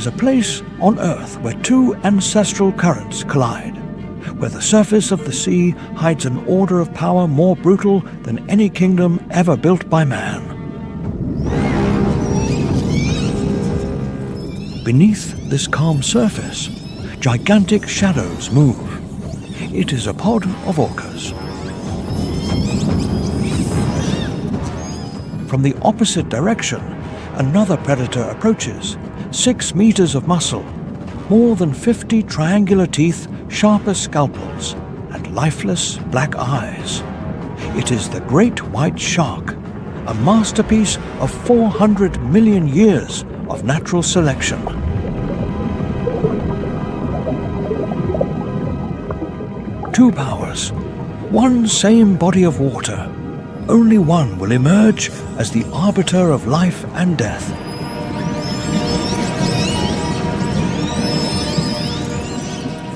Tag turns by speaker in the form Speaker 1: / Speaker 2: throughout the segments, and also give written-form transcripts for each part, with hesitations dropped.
Speaker 1: is a place on Earth where two ancestral currents collide, where the surface of the sea hides an order of power more brutal than any kingdom ever built by man. Beneath this calm surface, gigantic shadows move. It is a pod of orcas. From the opposite direction, another predator approaches. 6 meters of muscle, more than 50 triangular teeth, sharp as scalpels, and lifeless black eyes. It is the great white shark, a masterpiece of 400 million years of natural selection. Two powers, one same body of water. Only one will emerge as the arbiter of life and death.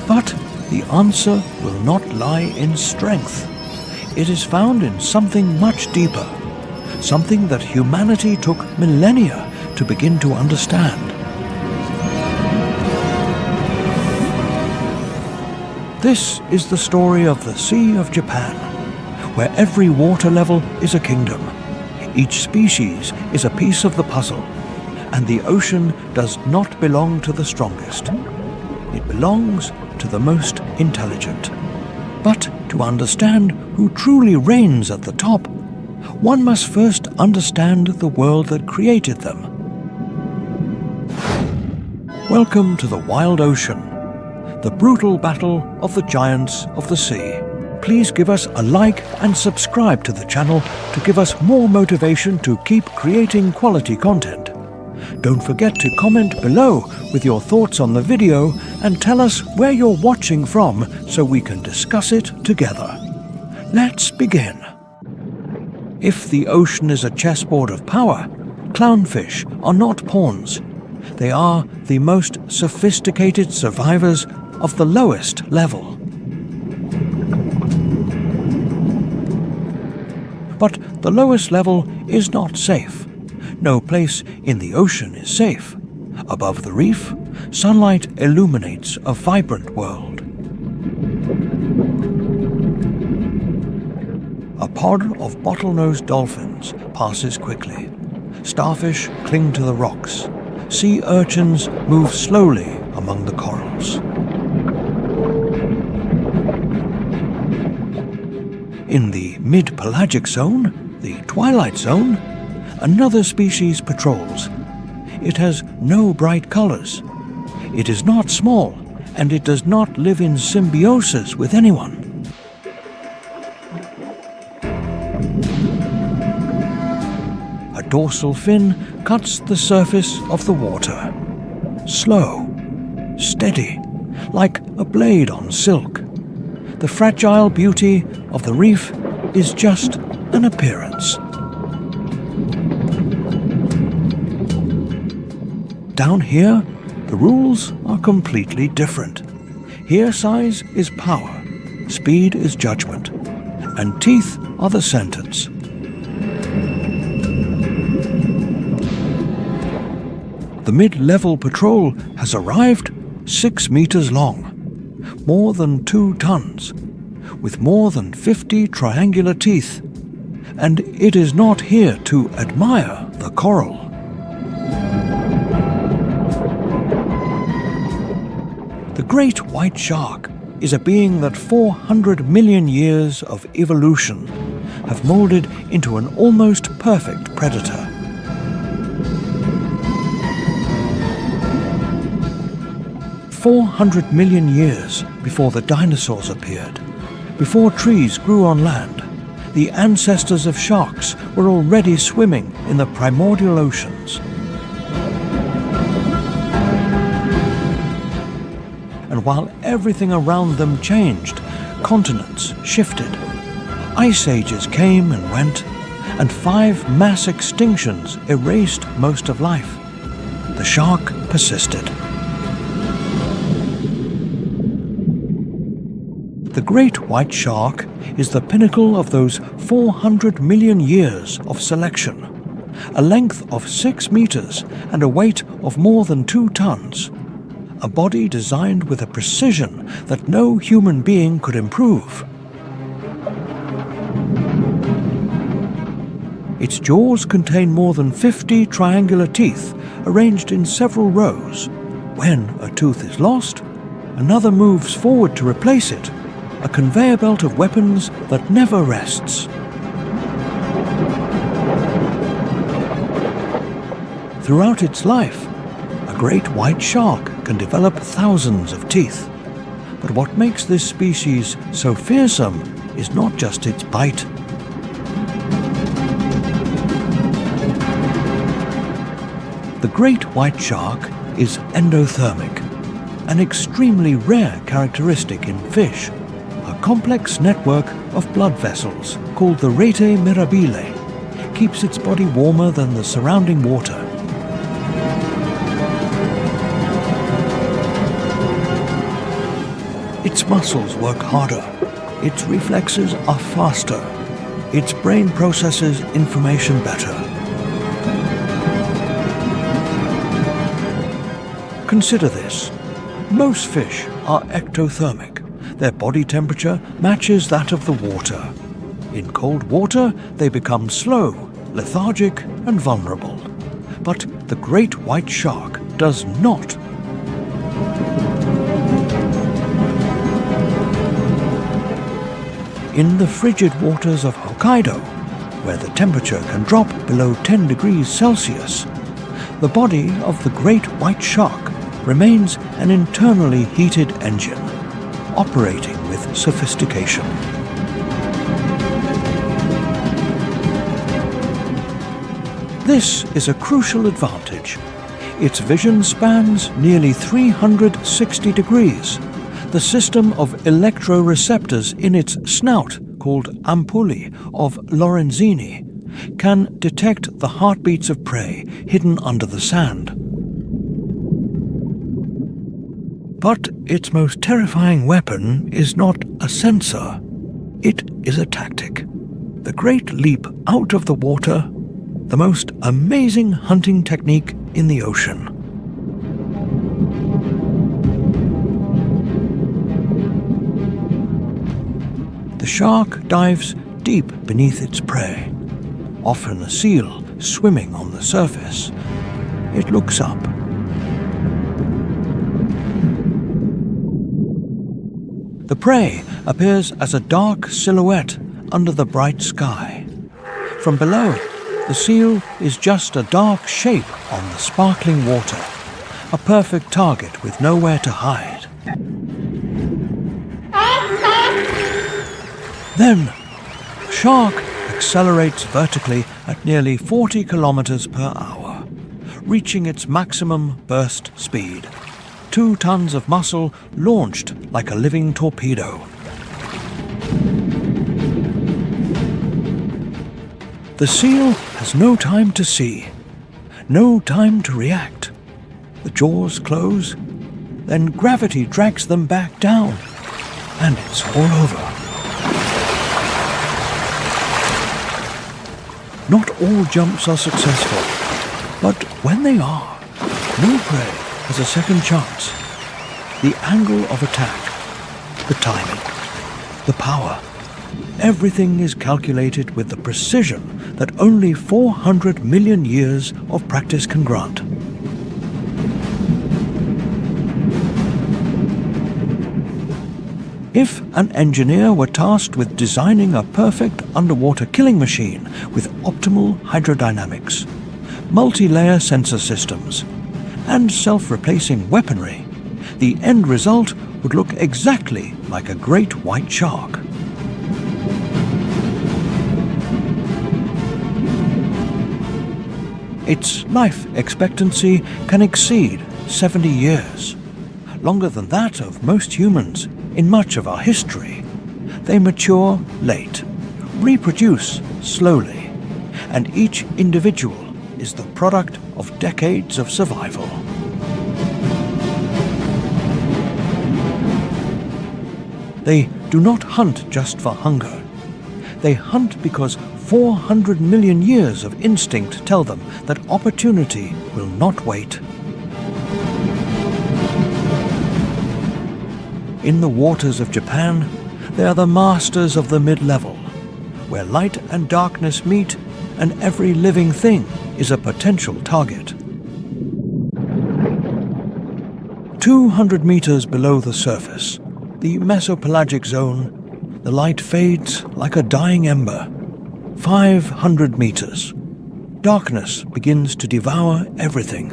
Speaker 1: But the answer will not lie in strength. It is found in something much deeper, something that humanity took millennia to begin to understand. This is the story of the Sea of Japan, where every water level is a kingdom. Each species is a piece of the puzzle, and the ocean does not belong to the strongest. It belongs to the most intelligent. But to understand who truly reigns at the top, one must first understand the world that created them. Welcome to the wild ocean, the brutal battle of the giants of the sea. Please give us a like and subscribe to the channel to give us more motivation to keep creating quality content. Don't forget to comment below with your thoughts on the video and tell us where you're watching from so we can discuss it together. Let's begin. If the ocean is a chessboard of power, clownfish are not pawns. They are the most sophisticated survivors of the lowest level. But the lowest level is not safe. No place in the ocean is safe. Above the reef, sunlight illuminates a vibrant world. A pod of bottlenose dolphins passes quickly. Starfish cling to the rocks. Sea urchins move slowly among the corals. In the mid-pelagic zone, the twilight zone, another species patrols. It has no bright colors. It is not small, and it does not live in symbiosis with anyone. A dorsal fin cuts the surface of the water. Slow, steady, like a blade on silk. The fragile beauty of the reef is just an appearance. Down here, the rules are completely different. Here size is power, speed is judgment, and teeth are the sentence. The mid-level patrol has arrived, 6 meters long, more than 2 tons, with more than 50 triangular teeth, and it is not here to admire the coral. The great white shark is a being that 400 million years of evolution have molded into an almost perfect predator. "400 million years before the dinosaurs appeared, before trees grew on land, the ancestors of sharks were already swimming in the primordial oceans. And while everything around them changed, continents shifted, ice ages came and went, and 5 mass extinctions erased most of life, the shark persisted. The great white shark is the pinnacle of those 400 million years of selection. a length of 6 meters and a weight of more than 2 tons. A body designed with a precision that no human being could improve. Its jaws contain more than 50 triangular teeth arranged in several rows. When a tooth is lost, another moves forward to replace it, a conveyor belt of weapons that never rests. Throughout its life, a great white shark can develop thousands of teeth. But what makes this species so fearsome is not just its bite. The great white shark is endothermic, an extremely rare characteristic in fish. A complex network of blood vessels, called the rete mirabile, keeps its body warmer than the surrounding water. Its muscles work harder, its reflexes are faster, its brain processes information better. Consider this. Most fish are ectothermic. Their body temperature matches that of the water. In cold water, they become slow, lethargic, and vulnerable. But the great white shark does not. In the frigid waters of Hokkaido, where the temperature can drop below 10 degrees Celsius, the body of the great white shark remains an internally heated engine, operating with sophistication. This is a crucial advantage. Its vision spans nearly 360 degrees. The system of electroreceptors in its snout, called ampullae of Lorenzini, can detect the heartbeats of prey hidden under the sand. But its most terrifying weapon is not a sensor. It is a tactic. The great leap out of the water, the most amazing hunting technique in the ocean. The shark dives deep beneath its prey, often a seal swimming on the surface. It looks up. The prey appears as a dark silhouette under the bright sky. From below, the seal is just a dark shape on the sparkling water, a perfect target with nowhere to hide. Then, the shark accelerates vertically at nearly 40 kilometers per hour, reaching its maximum burst speed. 2 tons of muscle launched like a living torpedo. The seal has no time to see, no time to react. The jaws close, then gravity drags them back down, and it's all over. Not all jumps are successful, but when they are, no prey has a second chance. The angle of attack, the timing, the power, everything is calculated with the precision that only 400 million years of practice can grant. If an engineer were tasked with designing a perfect underwater killing machine with optimal hydrodynamics, multi-layer sensor systems, and self-replacing weaponry, the end result would look exactly like a great white shark. Its life expectancy can exceed 70 years, longer than that of most humans in much of our history. They mature late, reproduce slowly, and each individual is the product of decades of survival. They do not hunt just for hunger. They hunt because 400 million years of instinct tell them that opportunity will not wait. In the waters of Japan, they are the masters of the mid-level, where light and darkness meet and every living thing is a potential target. 200 meters below the surface, the mesopelagic zone, the light fades like a dying ember. 500 meters. Darkness begins to devour everything.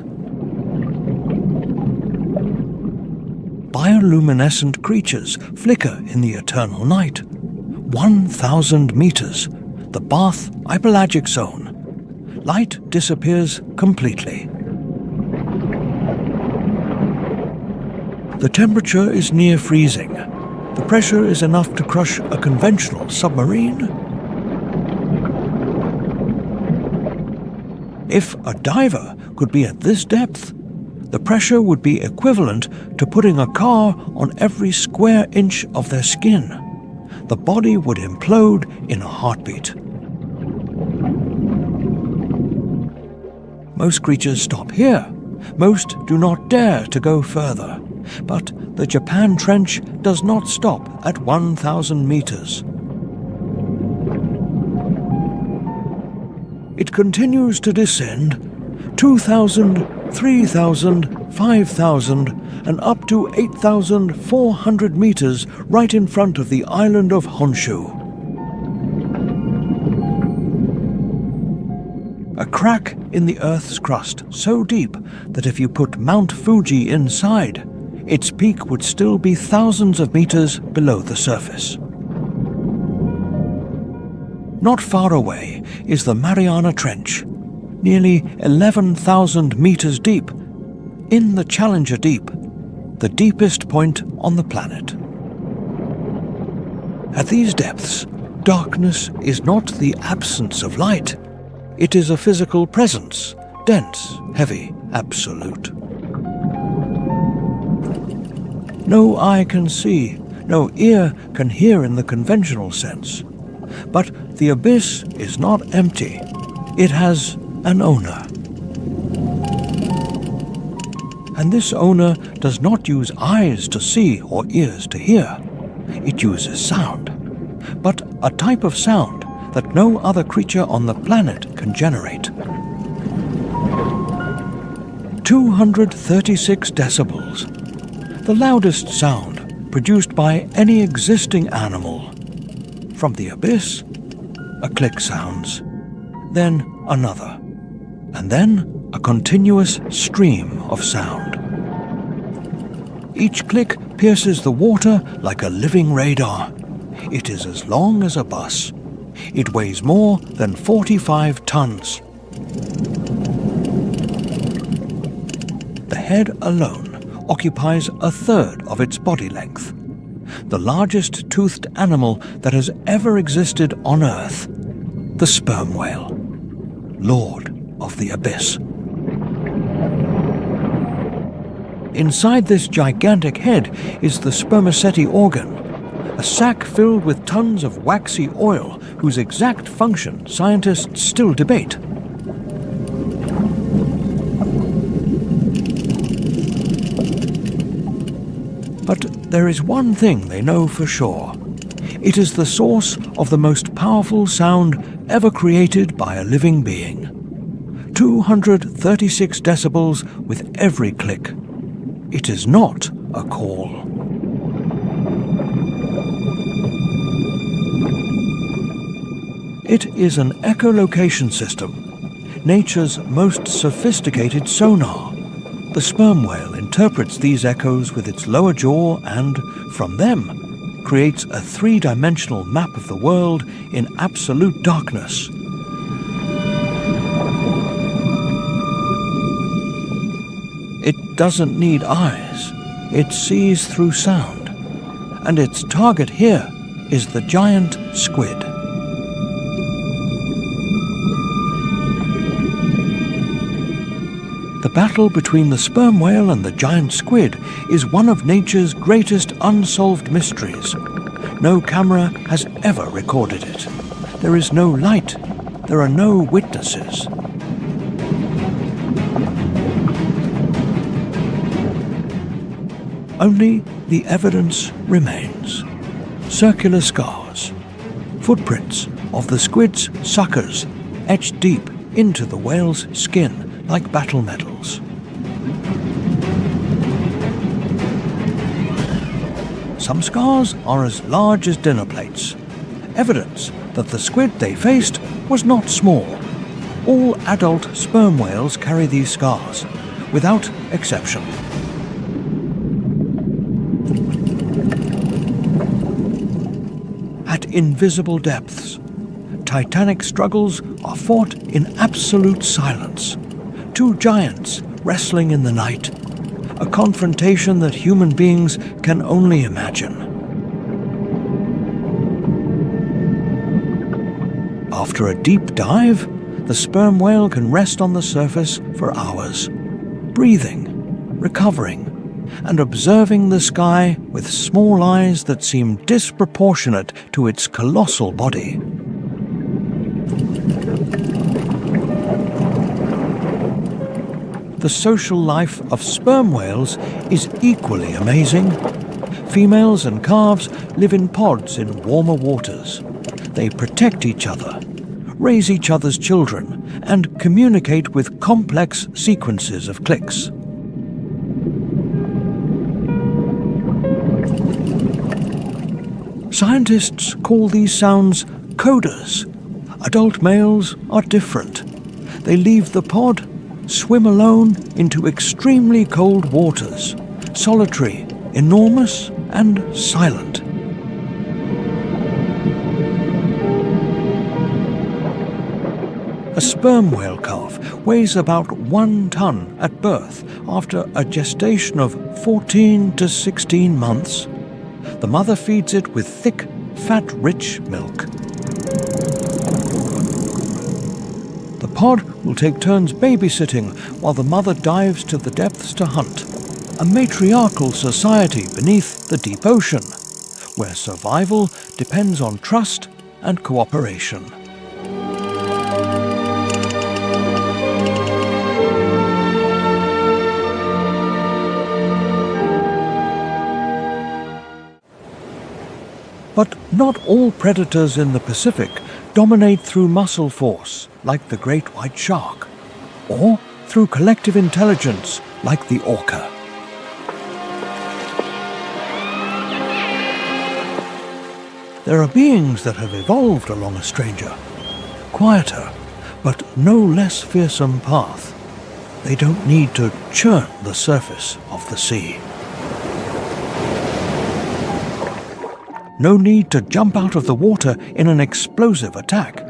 Speaker 1: Bioluminescent creatures flicker in the eternal night. 1,000 meters. The Bath hypelagic zone. Light disappears completely. The temperature is near freezing. The pressure is enough to crush a conventional submarine. If a diver could be at this depth, the pressure would be equivalent to putting a car on every square inch of their skin. The body would implode in a heartbeat. Most creatures stop here. Most do not dare to go further. But the Japan Trench does not stop at 1,000 meters. It continues to descend 2,000, 3,000, 5,000 and up to 8,400 meters right in front of the island of Honshu. A crack in the Earth's crust so deep that if you put Mount Fuji inside, its peak would still be thousands of meters below the surface. Not far away is the Mariana Trench, nearly 11,000 meters deep, in the Challenger Deep, the deepest point on the planet. At these depths, darkness is not the absence of light. It is a physical presence, dense, heavy, absolute. No eye can see, no ear can hear in the conventional sense. But the abyss is not empty. It has an owner. And this owner does not use eyes to see or ears to hear. It uses sound. But a type of sound that no other creature on the planet can generate. 236 decibels. The loudest sound produced by any existing animal. From the abyss, a click sounds, then another, and then a continuous stream of sound. Each click pierces the water like a living radar. It is as long as a bus. It weighs more than 45 tons. The head alone occupies a third of its body length. The largest toothed animal that has ever existed on Earth, the sperm whale, lord of the abyss. Inside this gigantic head is the spermaceti organ, a sac filled with tons of waxy oil whose exact function scientists still debate. But there is one thing they know for sure. It is the source of the most powerful sound ever created by a living being. 236 decibels with every click. It is not a call. It is an echolocation system, nature's most sophisticated sonar. The sperm whale interprets these echoes with its lower jaw and, from them, creates a three-dimensional map of the world in absolute darkness. It doesn't need eyes. It sees through sound. And its target here is the giant squid. The battle between the sperm whale and the giant squid is one of nature's greatest unsolved mysteries. No camera has ever recorded it. There is no light. There are no witnesses. Only the evidence remains. Circular scars, footprints of the squid's suckers etched deep into the whale's skin like battle medals. Some scars are as large as dinner plates, evidence that the squid they faced was not small. All adult sperm whales carry these scars, without exception. At invisible depths, titanic struggles are fought in absolute silence. Two giants wrestling in the night, a confrontation that human beings can only imagine. After a deep dive, the sperm whale can rest on the surface for hours, breathing, recovering, and observing the sky with small eyes that seem disproportionate to its colossal body. The social life of sperm whales is equally amazing. Females and calves live in pods in warmer waters. They protect each other, raise each other's children, and communicate with complex sequences of clicks. Scientists call these sounds coders. Adult males are different. They leave the pod, swim alone into extremely cold waters, solitary, enormous, and silent. A sperm whale calf weighs about 1 ton at birth after a gestation of 14 to 16 months. The mother feeds it with thick, fat-rich milk. The pod will take turns babysitting while the mother dives to the depths to hunt. A matriarchal society beneath the deep ocean, where survival depends on trust and cooperation. But not all predators in the Pacific dominate through muscle force, like the great white shark, or through collective intelligence, like the orca. There are beings that have evolved along a stranger, quieter, but no less fearsome path. They don't need to churn the surface of the sea. No need to jump out of the water in an explosive attack.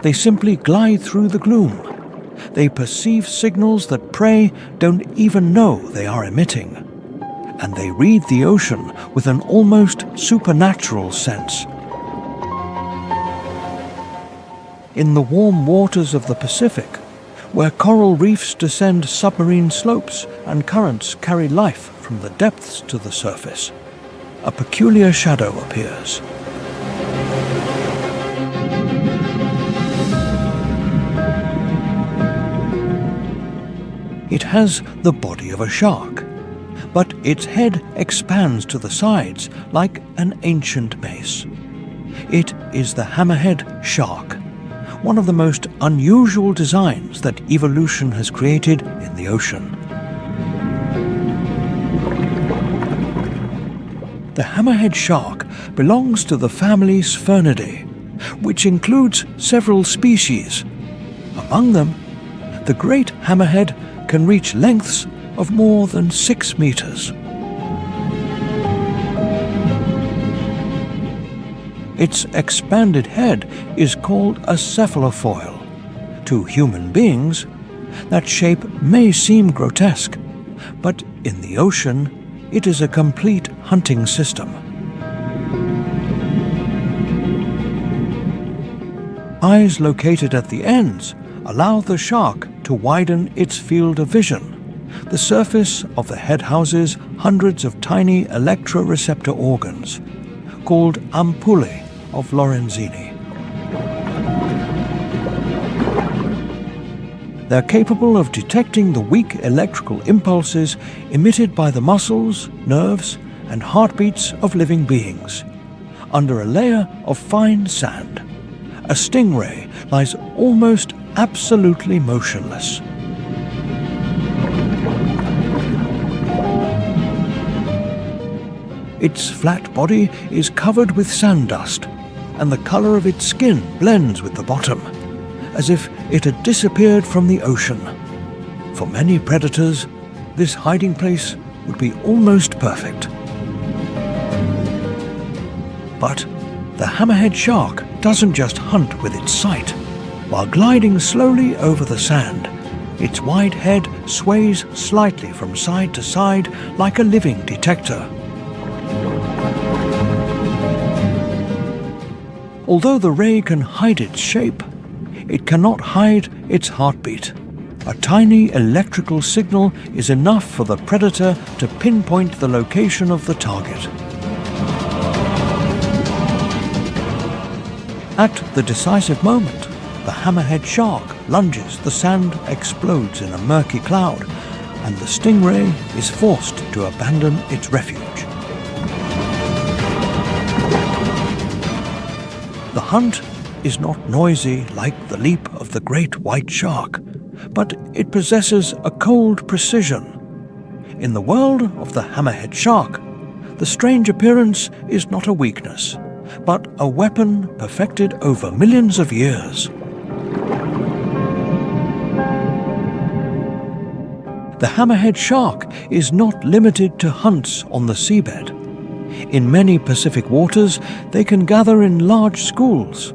Speaker 1: They simply glide through the gloom. They perceive signals that prey don't even know they are emitting. And they read the ocean with an almost supernatural sense. In the warm waters of the Pacific, where coral reefs descend submarine slopes and currents carry life from the depths to the surface, a peculiar shadow appears. It has the body of a shark, but its head expands to the sides like an ancient mace. It is the hammerhead shark, one of the most unusual designs that evolution has created in the ocean. The hammerhead shark belongs to the family Sphyrnidae, which includes several species. Among them, the great hammerhead can reach lengths of more than 6 meters. Its expanded head is called a cephalofoil. To human beings, that shape may seem grotesque, but in the ocean, it is a complete hunting system. Eyes located at the ends allow the shark to widen its field of vision. The surface of the head houses hundreds of tiny electroreceptor organs, called ampullae of Lorenzini. They're capable of detecting the weak electrical impulses emitted by the muscles, nerves, and heartbeats of living beings. Under a layer of fine sand, a stingray lies almost absolutely motionless. Its flat body is covered with sand dust, and the color of its skin blends with the bottom, as if it had disappeared from the ocean. For many predators, this hiding place would be almost perfect. But the hammerhead shark doesn't just hunt with its sight. While gliding slowly over the sand, its wide head sways slightly from side to side like a living detector. Although the ray can hide its shape, it cannot hide its heartbeat. A tiny electrical signal is enough for the predator to pinpoint the location of the target. At the decisive moment, the hammerhead shark lunges, the sand explodes in a murky cloud, and the stingray is forced to abandon its refuge. The hunt is not noisy like the leap of the great white shark, but it possesses a cold precision. In the world of the hammerhead shark, the strange appearance is not a weakness, but a weapon perfected over millions of years. The hammerhead shark is not limited to hunts on the seabed. In many Pacific waters, they can gather in large schools,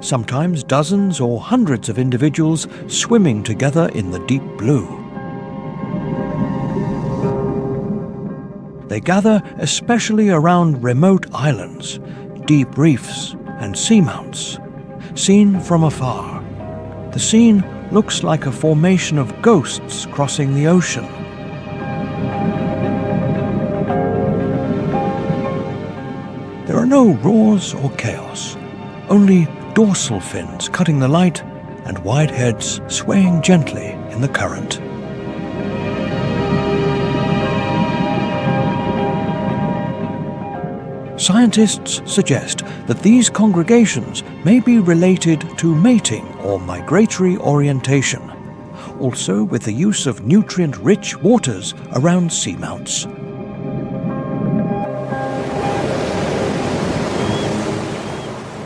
Speaker 1: sometimes dozens or hundreds of individuals swimming together in the deep blue. They gather especially around remote islands, deep reefs, and seamounts. Seen from afar, the scene looks like a formation of ghosts crossing the ocean. There are no roars or chaos, only dorsal fins cutting the light and wide heads swaying gently in the current. Scientists suggest that these congregations may be related to mating or migratory orientation, also with the use of nutrient-rich waters around seamounts.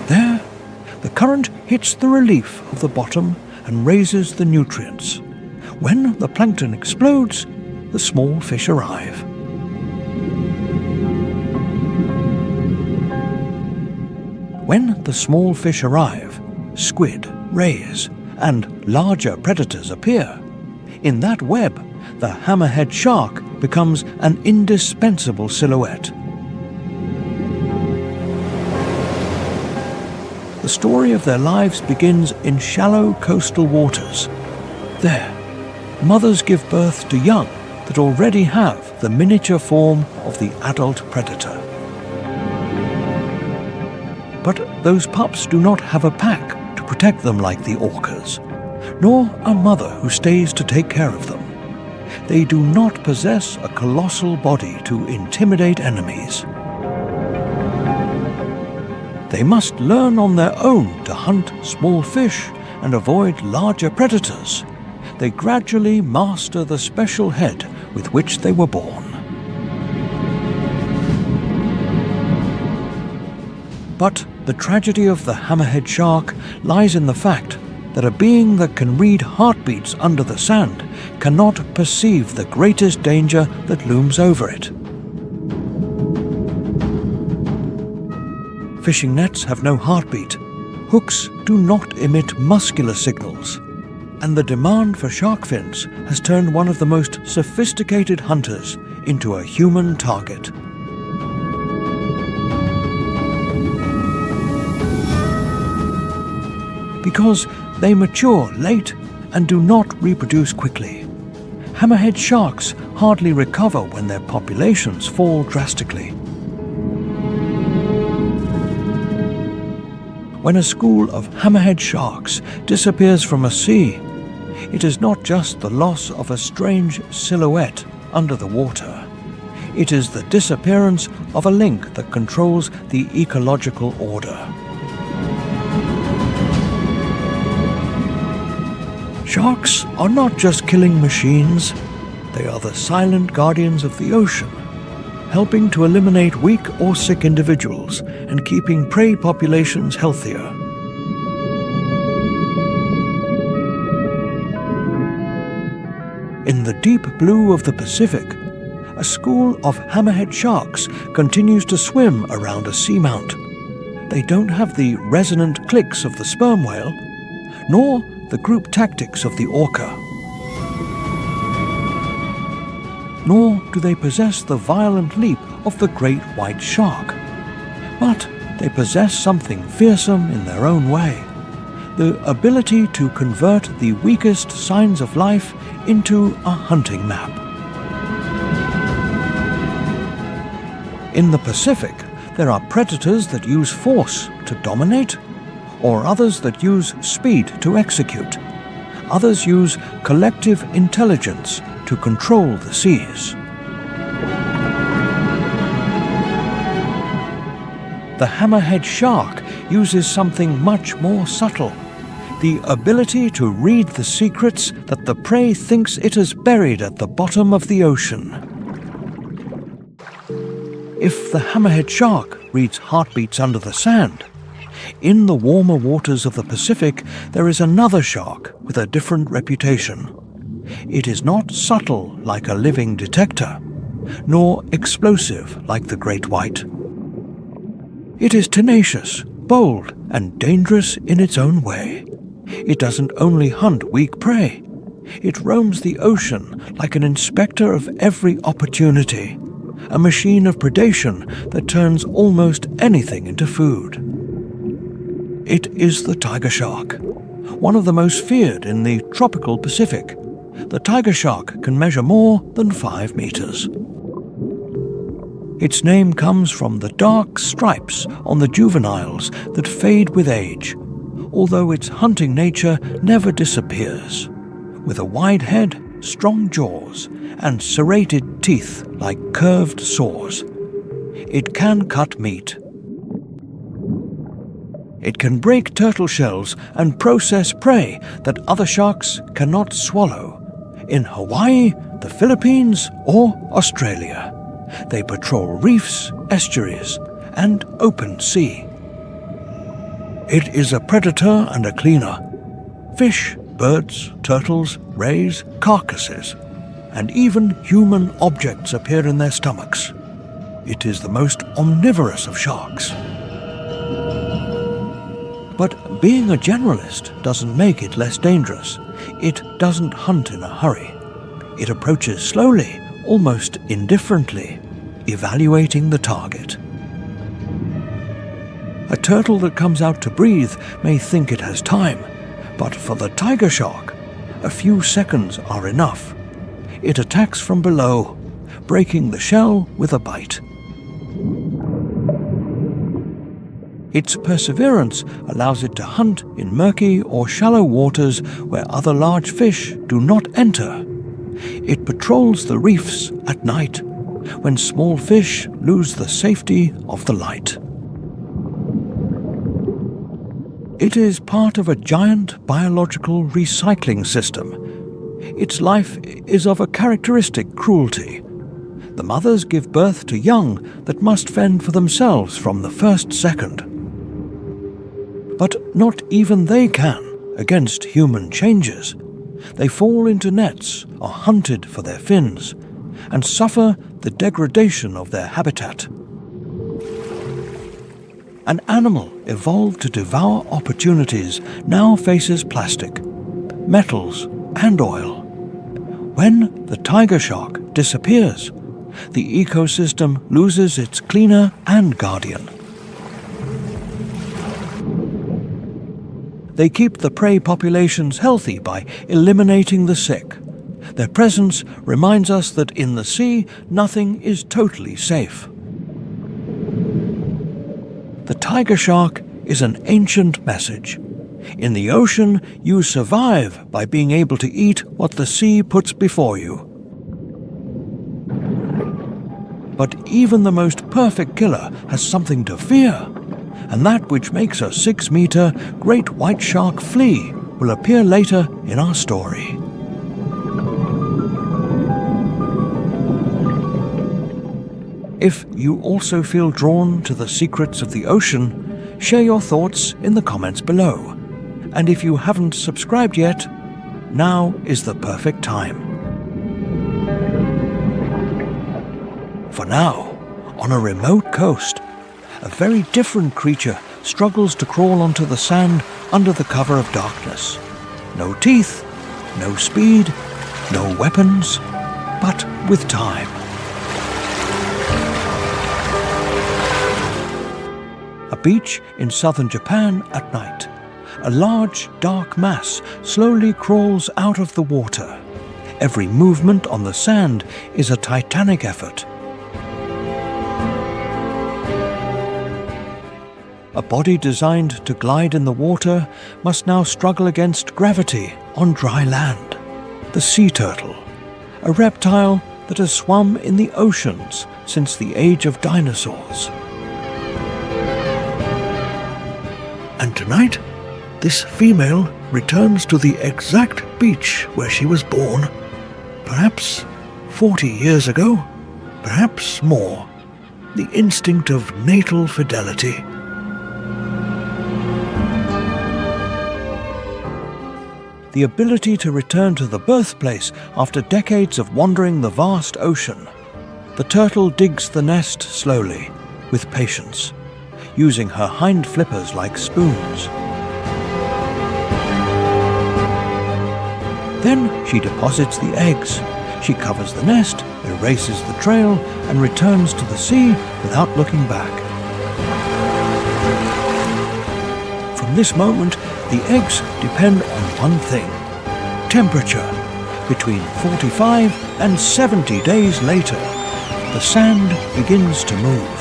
Speaker 1: There, the current hits the relief of the bottom and raises the nutrients. When the plankton explodes, the small fish arrive. When the small fish arrive, squid, rays, and larger predators appear. In that web, the hammerhead shark becomes an indispensable silhouette. The story of their lives begins in shallow coastal waters. There, mothers give birth to young that already have the miniature form of the adult predator. But those pups do not have a pack to protect them like the orcas, nor a mother who stays to take care of them. They do not possess a colossal body to intimidate enemies. They must learn on their own to hunt small fish and avoid larger predators. They gradually master the special head with which they were born. But the tragedy of the hammerhead shark lies in the fact that a being that can read heartbeats under the sand cannot perceive the greatest danger that looms over it. Fishing nets have no heartbeat, hooks do not emit muscular signals, and the demand for shark fins has turned one of the most sophisticated hunters into a human target. Because they mature late and do not reproduce quickly, hammerhead sharks hardly recover when their populations fall drastically. When a school of hammerhead sharks disappears from a sea, It is not just the loss of a strange silhouette under the water. It is the disappearance of a link that controls the ecological order. Sharks are not just killing machines, they are the silent guardians of the ocean, helping to eliminate weak or sick individuals and keeping prey populations healthier. In the deep blue of the Pacific, a school of hammerhead sharks continues to swim around a seamount. They don't have the resonant clicks of the sperm whale, nor the group tactics of the orca. Nor do they possess the violent leap of the great white shark. But they possess something fearsome in their own way, the ability to convert the weakest signs of life into a hunting map. In the Pacific, there are predators that use force to dominate, or others that use speed to execute. Others use collective intelligence to control the seas. The hammerhead shark uses something much more subtle, the ability to read the secrets that the prey thinks it has buried at the bottom of the ocean. If the hammerhead shark reads heartbeats under the sand, in the warmer waters of the Pacific there is another shark with a different reputation. It is not subtle like a living detector, nor explosive like the great white. It is tenacious, bold, and dangerous in its own way. It doesn't only hunt weak prey. It roams the ocean like an inspector of every opportunity, a machine of predation that turns almost anything into food. It is the tiger shark, one of the most feared in the tropical Pacific. The tiger shark can measure more than 5 meters. Its name comes from the dark stripes on the juveniles that fade with age, although its hunting nature never disappears. With a wide head, strong jaws, and serrated teeth like curved saws, it can cut meat. It can break turtle shells and process prey that other sharks cannot swallow. In Hawaii, the Philippines, or Australia, they patrol reefs, estuaries, and open sea. It is a predator and a cleaner. Fish, birds, turtles, rays, carcasses, and even human objects appear in their stomachs. It is the most omnivorous of sharks. But being a generalist doesn't make it less dangerous. It doesn't hunt in a hurry. It approaches slowly, almost indifferently, evaluating the target. A turtle that comes out to breathe may think it has time, but for the tiger shark, a few seconds are enough. It attacks from below, breaking the shell with a bite. Its perseverance allows it to hunt in murky or shallow waters where other large fish do not enter. It patrols the reefs at night, when small fish lose the safety of the light. It is part of a giant biological recycling system. Its life is of a characteristic cruelty. The mothers give birth to young that must fend for themselves from the first second. But not even they can against human changes. They fall into nets, are hunted for their fins, and suffer the degradation of their habitat. An animal evolved to devour opportunities now faces plastic, metals, and oil. When the tiger shark disappears, the ecosystem loses its cleaner and guardian. They keep the prey populations healthy by eliminating the sick. Their presence reminds us that in the sea, nothing is totally safe. The tiger shark is an ancient message. In the ocean, you survive by being able to eat what the sea puts before you. But even the most perfect killer has something to fear, and that which makes a 6-meter great white shark flee will appear later in our story. If you also feel drawn to the secrets of the ocean, share your thoughts in the comments below. And if you haven't subscribed yet, now is the perfect time. For now, on a remote coast, a very different creature struggles to crawl onto the sand under the cover of darkness. No teeth, no speed, no weapons, but with time. A beach in southern Japan at night. A large, dark mass slowly crawls out of the water. Every movement on the sand is a titanic effort. A body designed to glide in the water must now struggle against gravity on dry land. The sea turtle, a reptile that has swum in the oceans since the age of dinosaurs. And tonight, this female returns to the exact beach where she was born. Perhaps 40 years ago, perhaps more. The instinct of natal fidelity. The ability to return to the birthplace after decades of wandering the vast ocean. The turtle digs the nest slowly, with patience, using her hind flippers like spoons. Then she deposits the eggs. She covers the nest, erases the trail, and returns to the sea without looking back. From this moment, the eggs depend on one thing: temperature. Between 45 and 70 days later, the sand begins to move.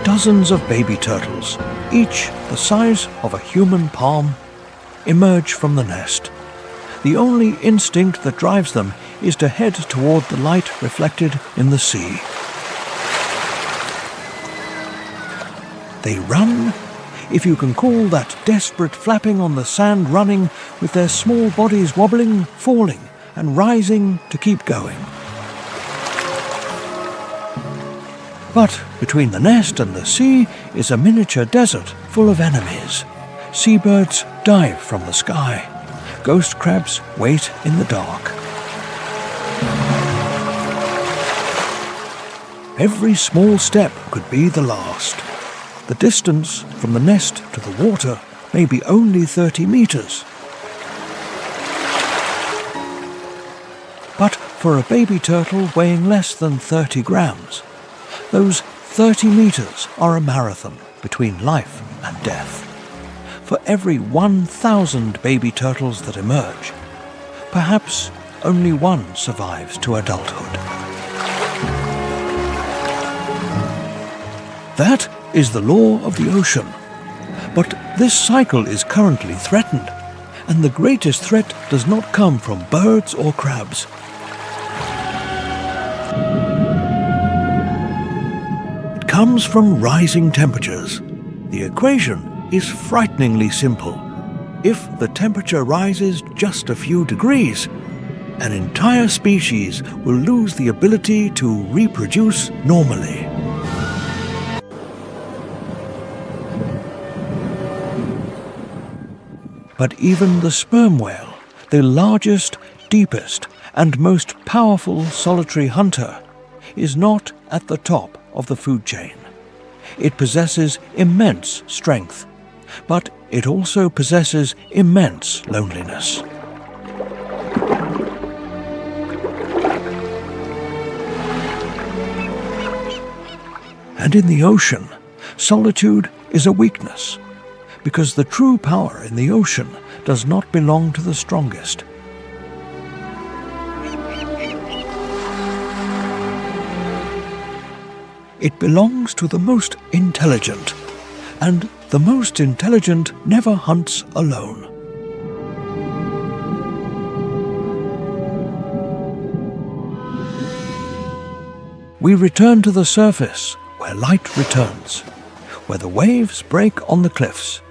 Speaker 1: Dozens of baby turtles, each the size of a human palm, emerge from the nest. The only instinct that drives them is to head toward the light reflected in the sea. They run, if you can call that desperate flapping on the sand running, with their small bodies wobbling, falling, and rising to keep going. But between the nest and the sea is a miniature desert full of enemies. Seabirds dive from the sky. Ghost crabs wait in the dark. Every small step could be the last. The distance from the nest to the water may be only 30 meters. But for a baby turtle weighing less than 30 grams, those 30 meters are a marathon between life and death. For every 1,000 baby turtles that emerge, perhaps only one survives to adulthood. That is the law of the ocean. But this cycle is currently threatened, and the greatest threat does not come from birds or crabs. It comes from rising temperatures. The equation is frighteningly simple. If the temperature rises just a few degrees, an entire species will lose the ability to reproduce normally. But even the sperm whale, the largest, deepest, and most powerful solitary hunter, is not at the top of the food chain. It possesses immense strength, but it also possesses immense loneliness. And in the ocean, solitude is a weakness, because the true power in the ocean does not belong to the strongest. It belongs to the most intelligent, And the most intelligent never hunts alone. We return to the surface, where light returns, where the waves break on the cliffs,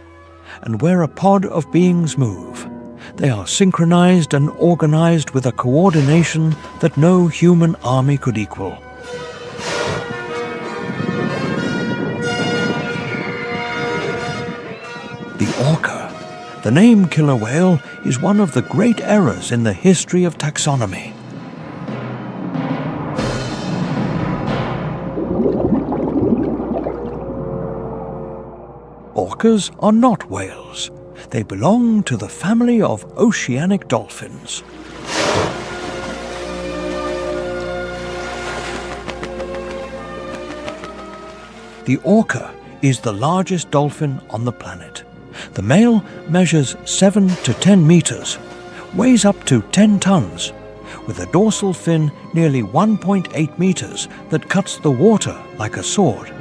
Speaker 1: and where a pod of beings move. They are synchronized and organized with a coordination that no human army could equal. The orca, the name killer whale, is one of the great errors in the history of taxonomy. Orcas are not whales. They belong to the family of oceanic dolphins. The orca is the largest dolphin on the planet. The male measures 7 to 10 meters, weighs up to 10 tons, with a dorsal fin nearly 1.8 meters that cuts the water like a sword.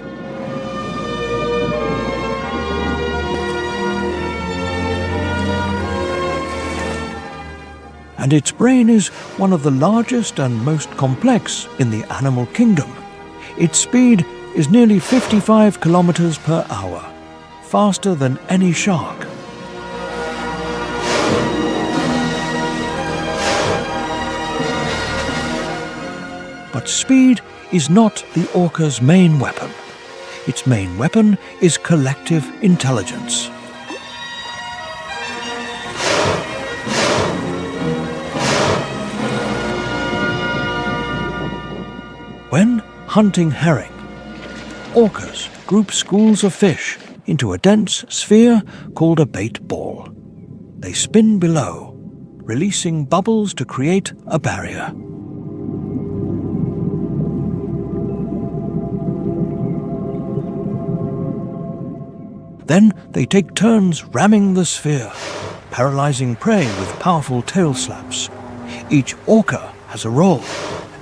Speaker 1: And its brain is one of the largest and most complex in the animal kingdom. Its speed is nearly 55 kilometers per hour, faster than any shark. But speed is not the orca's main weapon. Its main weapon is collective intelligence. When hunting herring, orcas group schools of fish into a dense sphere called a bait ball. They spin below, releasing bubbles to create a barrier. Then they take turns ramming the sphere, paralyzing prey with powerful tail slaps. Each orca has a role.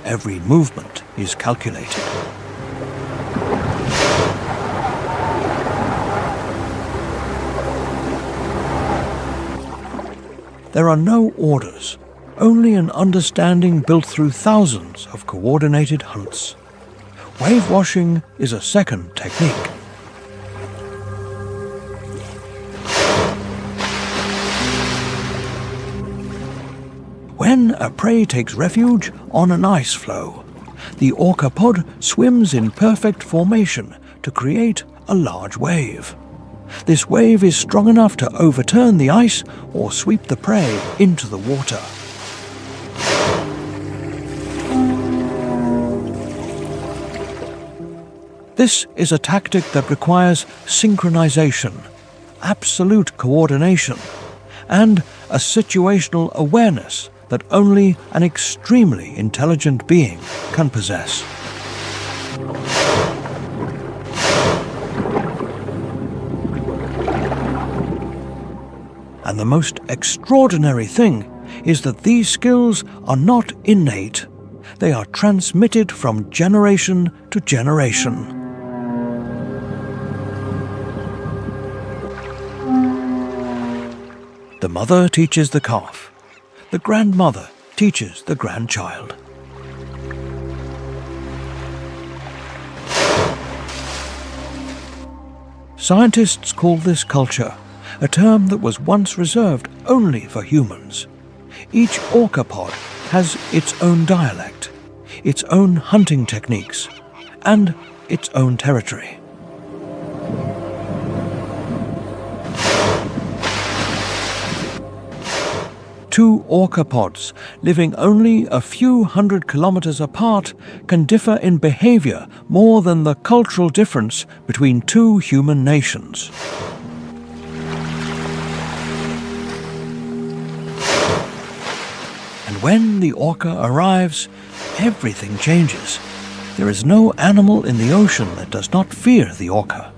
Speaker 1: Every movement is calculated. There are no orders, only an understanding built through thousands of coordinated hunts. Wave washing is a second technique. When a prey takes refuge on an ice floe, the orca pod swims in perfect formation to create a large wave. This wave is strong enough to overturn the ice or sweep the prey into the water. This is a tactic that requires synchronization, absolute coordination, and a situational awareness that only an extremely intelligent being can possess. And the most extraordinary thing is that these skills are not innate. They are transmitted from generation to generation. The mother teaches the calf. The grandmother teaches the grandchild. Scientists call this culture, a term that was once reserved only for humans. Each orca pod has its own dialect, its own hunting techniques, and its own territory. Two orca pods, living only a few hundred kilometers apart, can differ in behavior more than the cultural difference between two human nations. And when the orca arrives, everything changes. There is no animal in the ocean that does not fear the orca.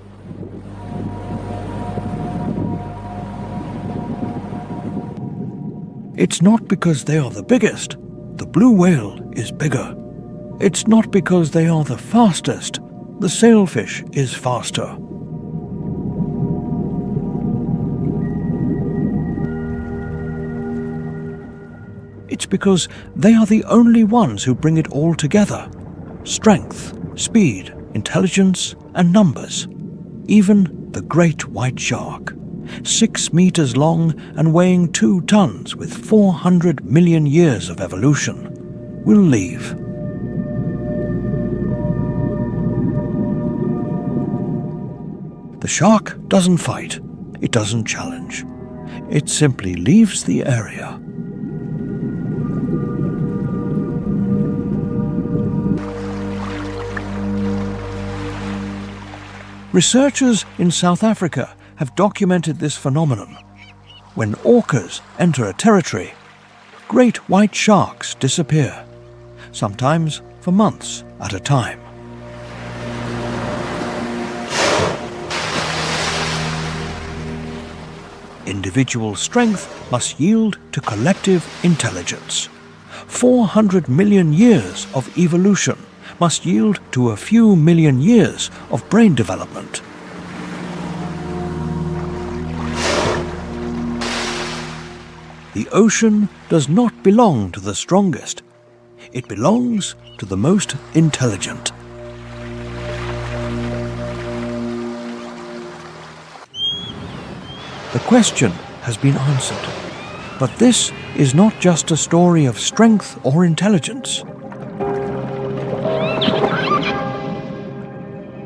Speaker 1: It's not because they are the biggest. The blue whale is bigger. It's not because they are the fastest. The sailfish is faster. It's because they are the only ones who bring it all together. Strength, speed, intelligence, and numbers. Even the great white shark, 6 meters long and weighing 2 tons with 400 million years of evolution, will leave. The shark doesn't fight, it doesn't challenge. It simply leaves the area. Researchers in South Africa have documented this phenomenon. When orcas enter a territory, great white sharks disappear, sometimes for months at a time. Individual strength must yield to collective intelligence. 400 million years of evolution must yield to a few million years of brain development. The ocean does not belong to the strongest. It belongs to the most intelligent. The question has been answered. But this is not just a story of strength or intelligence.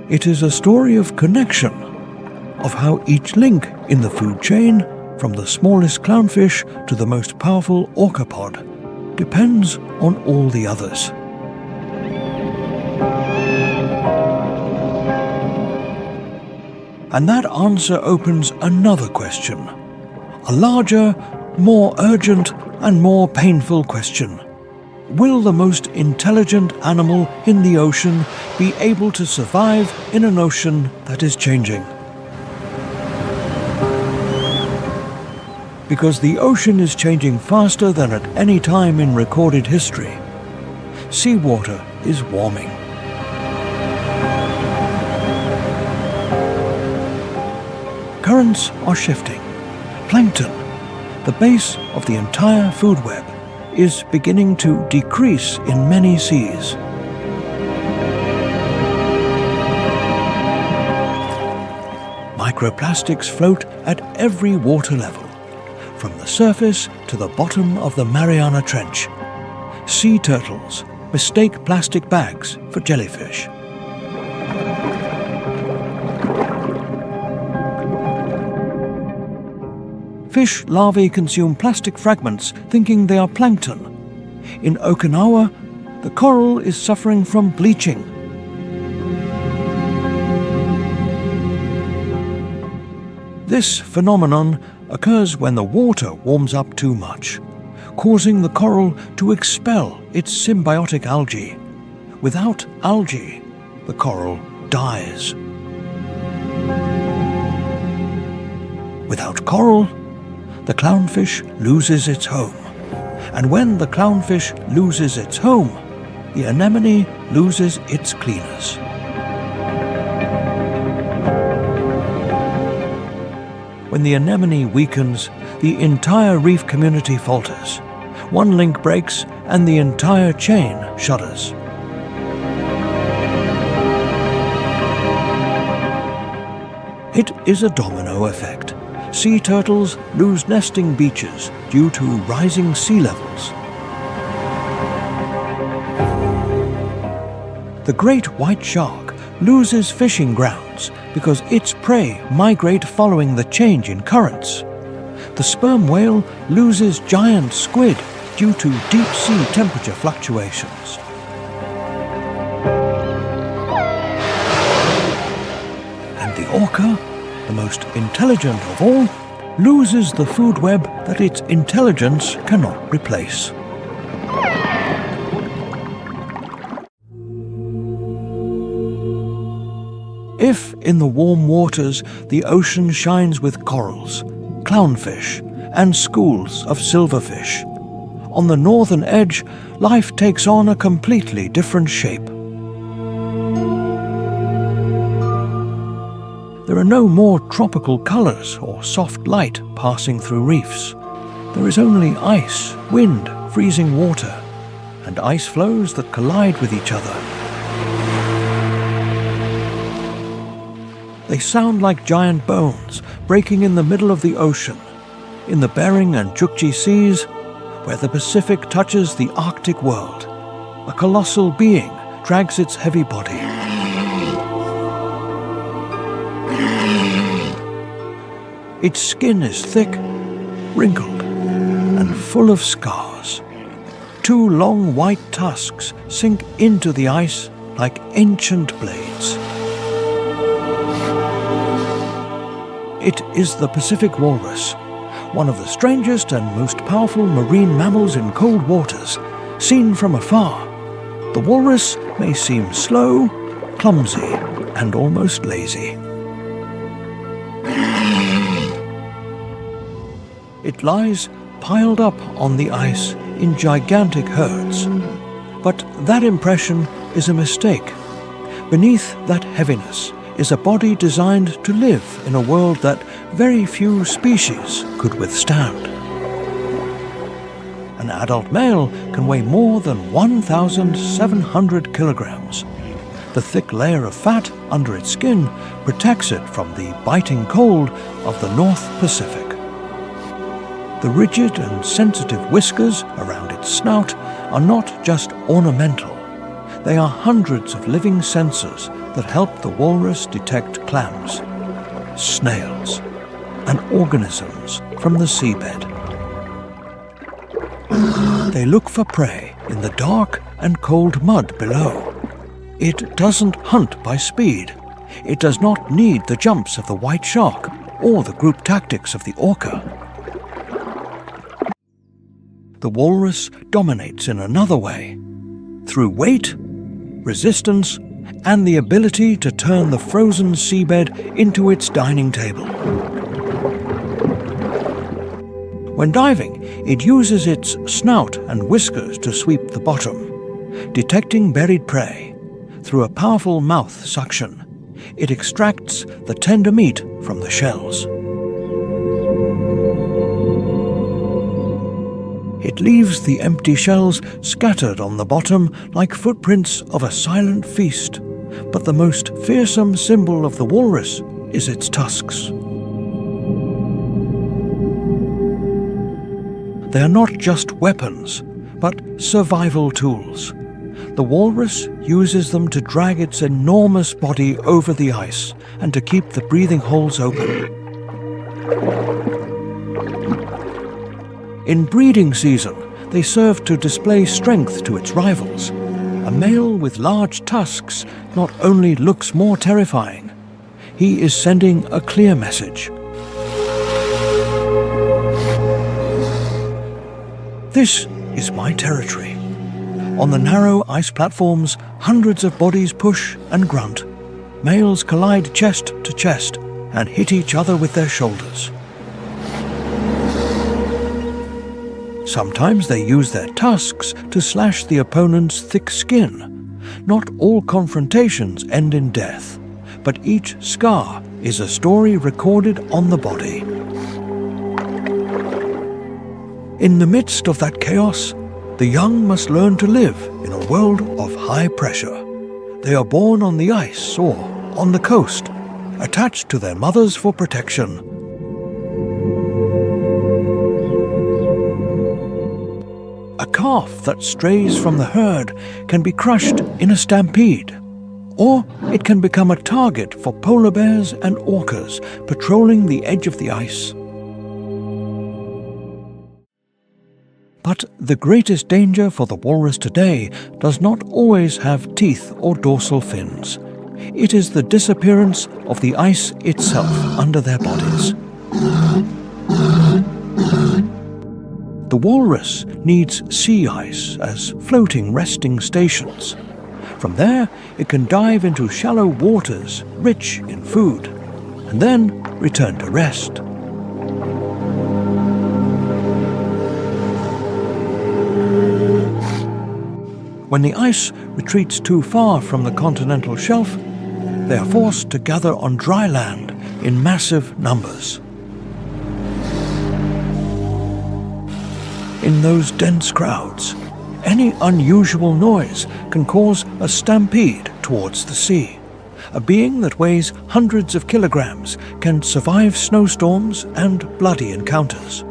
Speaker 1: It is a story of connection, of how each link in the food chain, from the smallest clownfish to the most powerful orcapod, depends on all the others. And that answer opens another question, a larger, more urgent and more painful question. Will the most intelligent animal in the ocean be able to survive in an ocean that is changing? Because the ocean is changing faster than at any time in recorded history. Seawater is warming. Currents are shifting. Plankton, the base of the entire food web, is beginning to decrease in many seas. Microplastics float at every water level, from the surface to the bottom of the Mariana Trench. Sea turtles mistake plastic bags for jellyfish. Fish larvae consume plastic fragments thinking they are plankton. In Okinawa, the coral is suffering from bleaching. This phenomenon occurs when the water warms up too much, causing the coral to expel its symbiotic algae. Without algae, the coral dies. Without coral, the clownfish loses its home. And when the clownfish loses its home, the anemone loses its cleaners. When the anemone weakens, the entire reef community falters. One link breaks and the entire chain shudders. It is a domino effect. Sea turtles lose nesting beaches due to rising sea levels. The great white shark loses fishing grounds because its prey migrate following the change in currents. The sperm whale loses giant squid due to deep sea temperature fluctuations. And the orca, the most intelligent of all, loses the food web that its intelligence cannot replace. If in the warm waters the ocean shines with corals, clownfish, and schools of silverfish, on the northern edge life takes on a completely different shape. There are no more tropical colors or soft light passing through reefs. There is only ice, wind, freezing water, and ice floes that collide with each other. They sound like giant bones breaking in the middle of the ocean, in the Bering and Chukchi seas, where the Pacific touches the Arctic world. A colossal being drags its heavy body. Its skin is thick, wrinkled, and full of scars. Two long white tusks sink into the ice like ancient blades. It is the Pacific walrus, one of the strangest and most powerful marine mammals in cold waters. Seen from afar, the walrus may seem slow, clumsy, and almost lazy. It lies piled up on the ice in gigantic herds. But that impression is a mistake. Beneath that heaviness is a body designed to live in a world that very few species could withstand. An adult male can weigh more than 1,700 kilograms. The thick layer of fat under its skin protects it from the biting cold of the North Pacific. The rigid and sensitive whiskers around its snout are not just ornamental. They are hundreds of living sensors that help the walrus detect clams, snails, and organisms from the seabed. They look for prey in the dark and cold mud below. It doesn't hunt by speed. It does not need the jumps of the white shark or the group tactics of the orca. The walrus dominates in another way, through weight, resistance, and the ability to turn the frozen seabed into its dining table. When diving, it uses its snout and whiskers to sweep the bottom. Detecting buried prey, through a powerful mouth suction, it extracts the tender meat from the shells. It leaves the empty shells scattered on the bottom like footprints of a silent feast. But the most fearsome symbol of the walrus is its tusks. They are not just weapons, but survival tools. The walrus uses them to drag its enormous body over the ice and to keep the breathing holes open. In breeding season, they serve to display strength to its rivals. A male with large tusks not only looks more terrifying, he is sending a clear message. This is my territory. On the narrow ice platforms, hundreds of bodies push and grunt. Males collide chest to chest and hit each other with their shoulders. Sometimes they use their tusks to slash the opponent's thick skin. Not all confrontations end in death, but each scar is a story recorded on the body. In the midst of that chaos, the young must learn to live in a world of high pressure. They are born on the ice or on the coast, attached to their mothers for protection. A calf that strays from the herd can be crushed in a stampede, or it can become a target for polar bears and orcas patrolling the edge of the ice. But the greatest danger for the walrus today does not always have teeth or dorsal fins. It is the disappearance of the ice itself under their bodies. The walrus needs sea ice as floating resting stations. From there, it can dive into shallow waters rich in food, and then return to rest. When the ice retreats too far from the continental shelf, they are forced to gather on dry land in massive numbers. in those dense crowds. Any unusual noise can cause a stampede towards the sea. A being that weighs hundreds of kilograms can survive snowstorms and bloody encounters.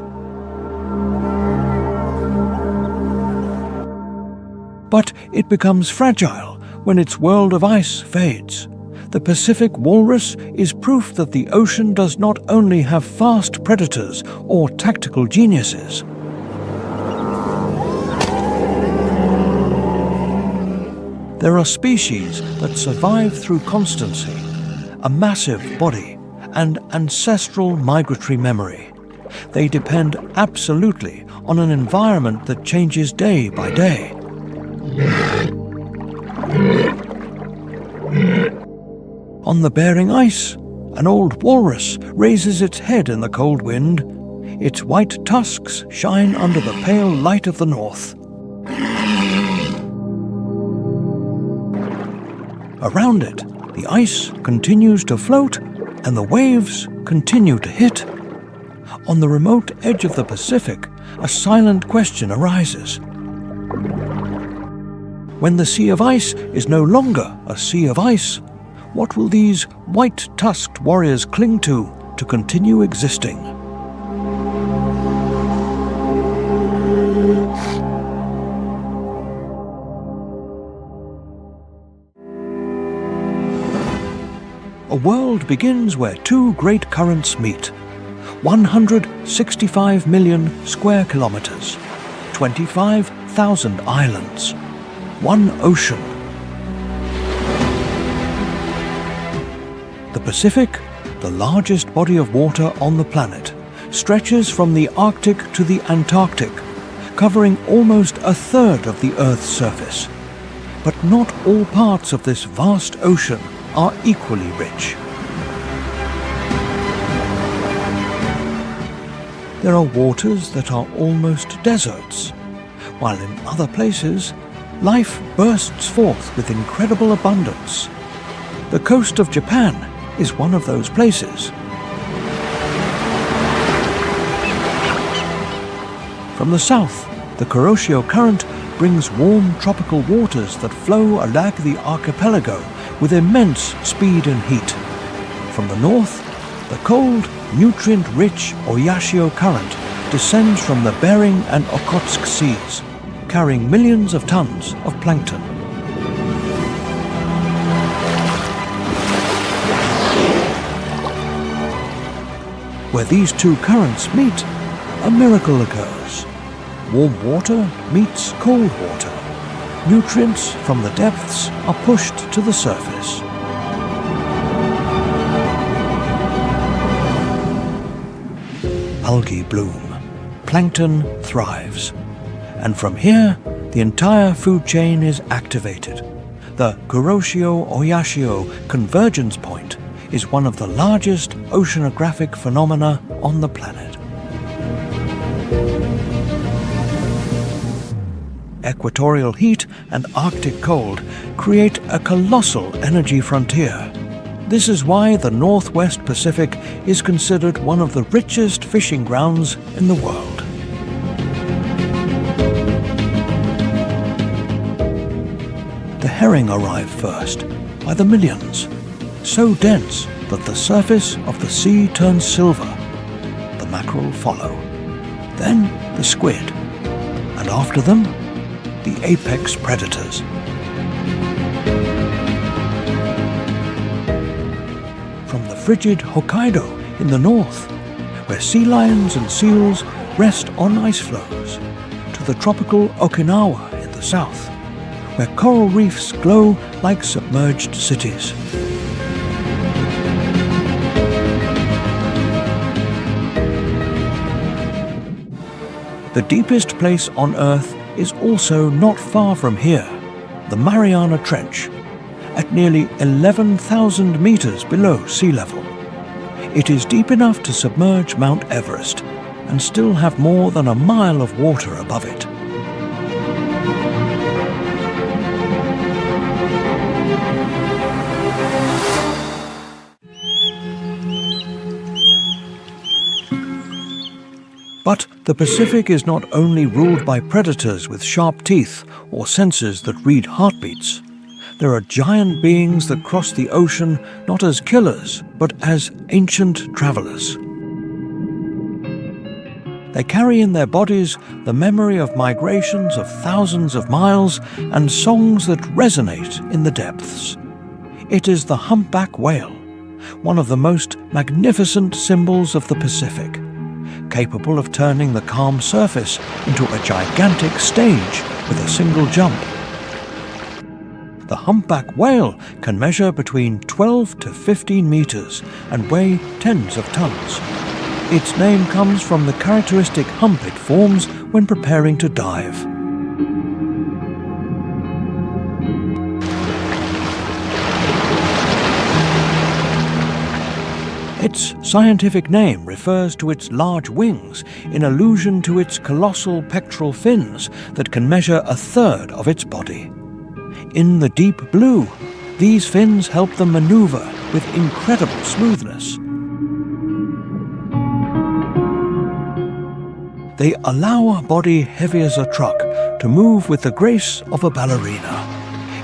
Speaker 1: But it becomes fragile when its world of ice fades. The Pacific walrus is proof that the ocean does not only have fast predators or tactical geniuses. There are species that survive through constancy, a massive body, and ancestral migratory memory. They depend absolutely on an environment that changes day by day. On the Bering Ice, an old walrus raises its head in the cold wind. Its white tusks shine under the pale light of the north. Around it, the ice continues to float and the waves continue to hit. On the remote edge of the Pacific, a silent question arises. When the sea of ice is no longer a sea of ice, what will these white-tusked warriors cling to continue existing? A world begins where two great currents meet. 165 million square kilometers, 25,000 islands, one ocean. The Pacific, the largest body of water on the planet, stretches from the Arctic to the Antarctic, covering almost a third of the Earth's surface. But not all parts of this vast ocean are equally rich. There are waters that are almost deserts, while in other places, life bursts forth with incredible abundance. The coast of Japan is one of those places. From the south, the Kuroshio Current brings warm tropical waters that flow along the archipelago with immense speed and heat. From the north, the cold, nutrient-rich Oyashio Current descends from the Bering and Okhotsk seas, carrying millions of tons of plankton. Where these two currents meet, a miracle occurs. Warm water meets cold water. Nutrients from the depths are pushed to the surface. Algae bloom. Plankton thrives. And from here, the entire food chain is activated. The Kuroshio-Oyashio convergence point is one of the largest oceanographic phenomena on the planet. Equatorial heat and Arctic cold create a colossal energy frontier. This is why the Northwest Pacific is considered one of the richest fishing grounds in the world. The herring arrive first, by the millions, so dense that the surface of the sea turns silver. The mackerel follow, then the squid, and after them, the apex predators. From the frigid Hokkaido in the north, where sea lions and seals rest on ice floes, to the tropical Okinawa in the south, where coral reefs glow like submerged cities. The deepest place on Earth is also not far from here, the Mariana Trench, at nearly 11,000 meters below sea level. It is deep enough to submerge Mount Everest and still have more than a mile of water above it. But the Pacific is not only ruled by predators with sharp teeth or senses that read heartbeats. There are giant beings that cross the ocean not as killers, but as ancient travelers. They carry in their bodies the memory of migrations of thousands of miles and songs that resonate in the depths. It is the humpback whale, one of the most magnificent symbols of the Pacific, capable of turning the calm surface into a gigantic stage with a single jump. The humpback whale can measure between 12 to 15 meters and weigh tens of tons. Its name comes from the characteristic hump it forms when preparing to dive. Its scientific name refers to its large wings in allusion to its colossal pectoral fins that can measure a third of its body. In the deep blue, these fins help them maneuver with incredible smoothness. They allow a body heavy as a truck to move with the grace of a ballerina.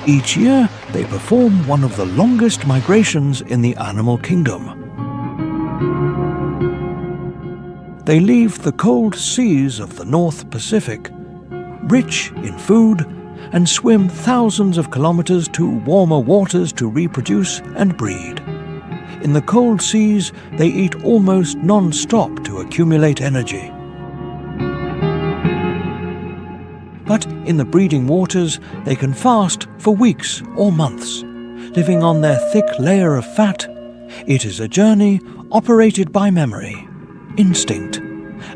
Speaker 1: Each year, they perform one of the longest migrations in the animal kingdom. They leave the cold seas of the North Pacific, rich in food, and swim thousands of kilometers to warmer waters to reproduce and breed. In the cold seas, they eat almost non-stop to accumulate energy. But in the breeding waters, they can fast for weeks or months, living on their thick layer of fat. It is a journey operated by memory, instinct,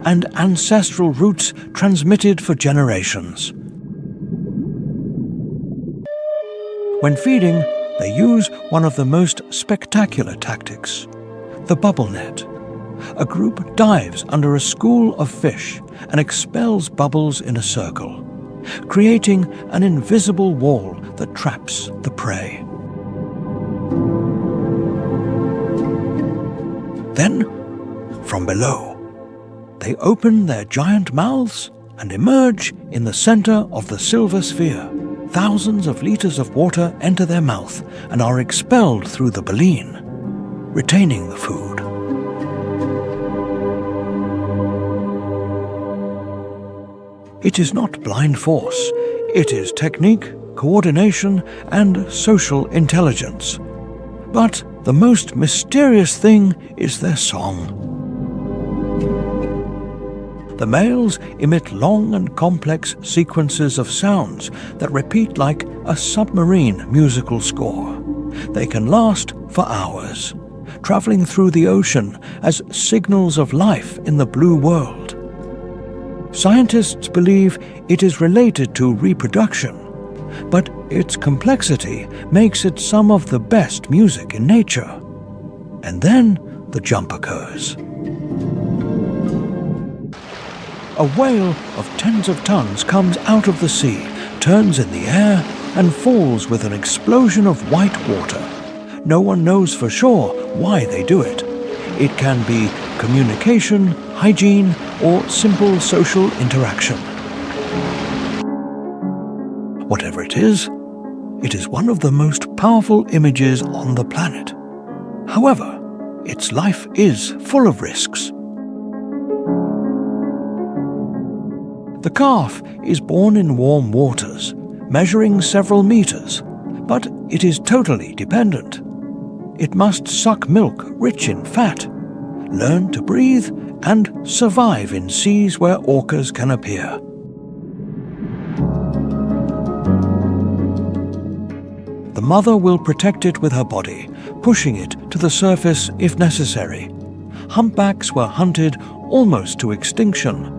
Speaker 1: and ancestral roots transmitted for generations. When feeding, they use one of the most spectacular tactics, the bubble net. A group dives under a school of fish and expels bubbles in a circle, creating an invisible wall that traps the prey. Then, from below, they open their giant mouths and emerge in the center of the silver sphere. Thousands of liters of water enter their mouth and are expelled through the baleen, retaining the food. It is not blind force. It is technique, coordination, and social intelligence. But the most mysterious thing is their song. The males emit long and complex sequences of sounds that repeat like a submarine musical score. They can last for hours, traveling through the ocean as signals of life in the blue world. Scientists believe it is related to reproduction, but its complexity makes it some of the best music in nature. And then the jump occurs. A whale of tens of tons comes out of the sea, turns in the air, and falls with an explosion of white water. No one knows for sure why they do it. It can be communication, hygiene, or simple social interaction. Whatever it is one of the most powerful images on the planet. However, its life is full of risks. The calf is born in warm waters, measuring several meters, but it is totally dependent. It must suck milk rich in fat, learn to breathe, and survive in seas where orcas can appear. The mother will protect it with her body, pushing it to the surface if necessary. Humpbacks were hunted almost to extinction,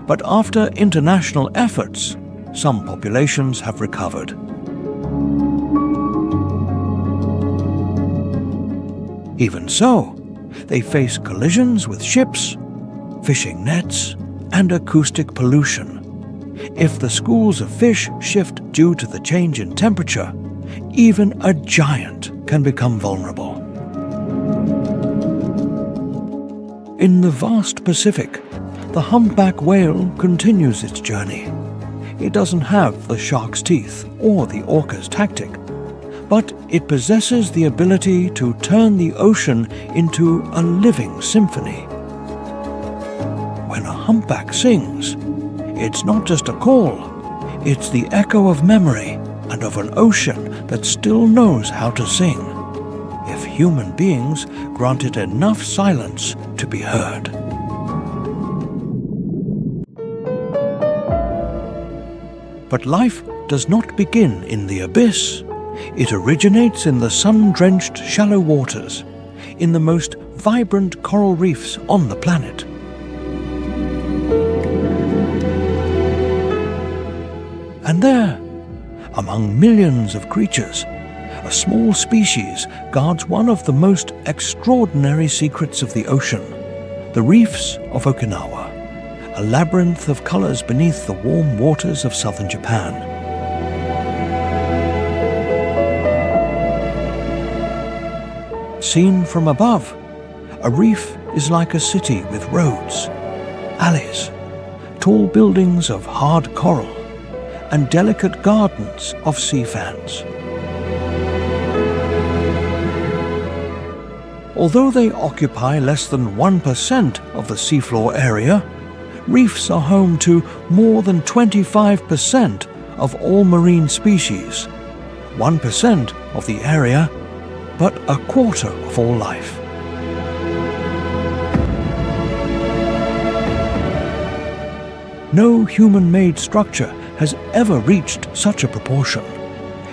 Speaker 1: but after international efforts, some populations have recovered. Even so, they face collisions with ships, fishing nets, and acoustic pollution. If the schools of fish shift due to the change in temperature, even a giant can become vulnerable. In the vast Pacific, the humpback whale continues its journey. It doesn't have the shark's teeth or the orca's tactic, but it possesses the ability to turn the ocean into a living symphony. When a humpback sings, it's not just a call, it's the echo of memory and of an ocean that still knows how to sing, if human beings grant it enough silence to be heard. But life does not begin in the abyss. It originates in the sun-drenched shallow waters, in the most vibrant coral reefs on the planet. And there, among millions of creatures, a small species guards one of the most extraordinary secrets of the ocean, the reefs of Okinawa, a labyrinth of colors beneath the warm waters of southern Japan. Seen from above, a reef is like a city with roads, alleys, tall buildings of hard coral, and delicate gardens of sea fans. Although they occupy less than 1% of the seafloor area, reefs are home to more than 25% of all marine species, 1% of the area, but a quarter of all life. No human-made structure has ever reached such a proportion.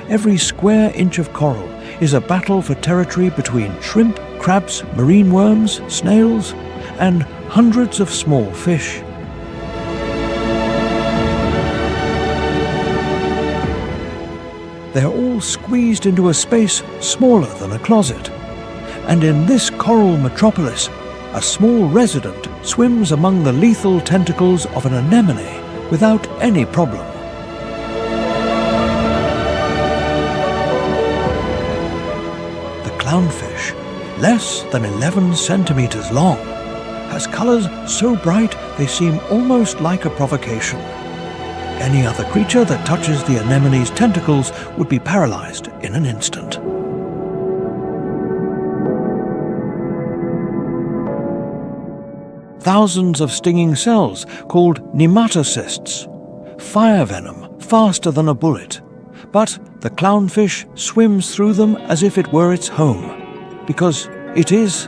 Speaker 1: Every square inch of coral is a battle for territory between shrimp, crabs, marine worms, snails, and hundreds of small fish. They're all squeezed into a space smaller than a closet. And in this coral metropolis, a small resident swims among the lethal tentacles of an anemone without any problem. The clownfish, less than 11 centimeters long, has colors so bright they seem almost like a provocation. Any other creature that touches the anemone's tentacles would be paralyzed in an instant. Thousands of stinging cells, called nematocysts, fire venom faster than a bullet, but the clownfish swims through them as if it were its home, because it is.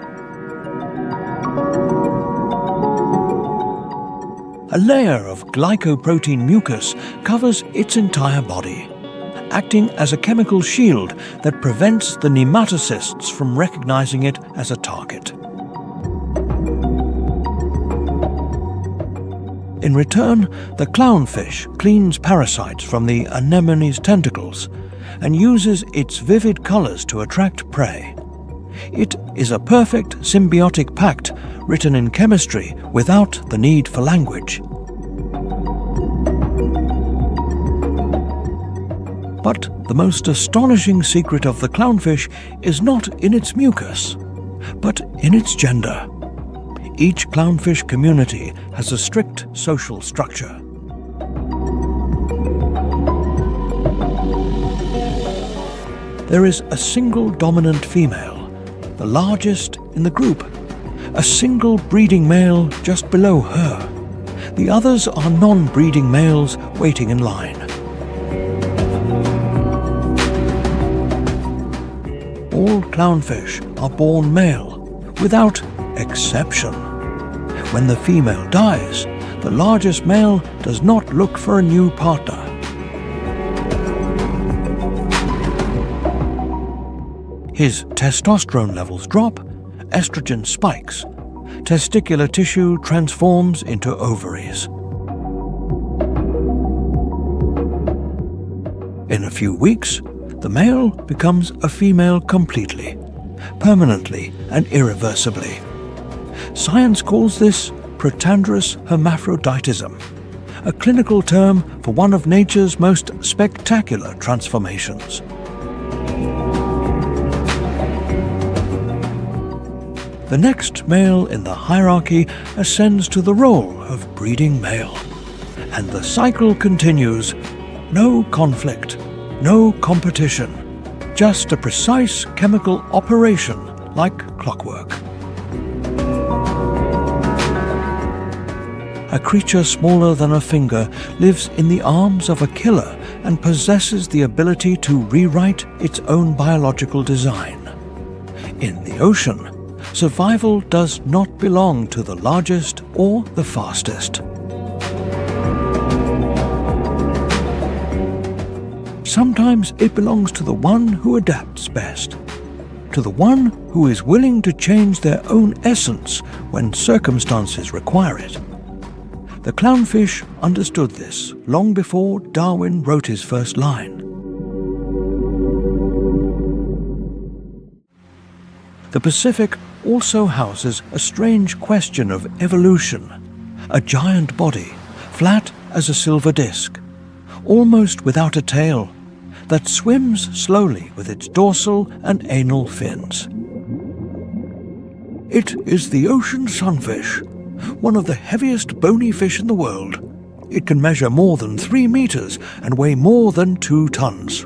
Speaker 1: A layer of glycoprotein mucus covers its entire body, acting as a chemical shield that prevents the nematocysts from recognizing it as a target. In return, the clownfish cleans parasites from the anemone's tentacles and uses its vivid colors to attract prey. It is a perfect symbiotic pact written in chemistry without the need for language. But the most astonishing secret of the clownfish is not in its mucus, but in its gender. Each clownfish community has a strict social structure. There is a single dominant female, the largest in the group, a single breeding male just below her. The others are non-breeding males waiting in line. All clownfish are born male, without exception. When the female dies, the largest male does not look for a new partner. His testosterone levels drop, estrogen spikes, testicular tissue transforms into ovaries. In a few weeks, the male becomes a female completely, permanently and irreversibly. Science calls this protandrous hermaphroditism, a clinical term for one of nature's most spectacular transformations. The next male in the hierarchy ascends to the role of breeding male. And the cycle continues. No conflict, no competition, just a precise chemical operation like clockwork. A creature smaller than a finger lives in the arms of a killer and possesses the ability to rewrite its own biological design. In the ocean, survival does not belong to the largest or the fastest. Sometimes it belongs to the one who adapts best, to the one who is willing to change their own essence when circumstances require it. The clownfish understood this long before Darwin wrote his first line. The Pacific also houses a strange question of evolution. A giant body, flat as a silver disc, almost without a tail, that swims slowly with its dorsal and anal fins. It is the ocean sunfish, one of the heaviest bony fish in the world. It can measure more than 3 meters and weigh more than 2 tons.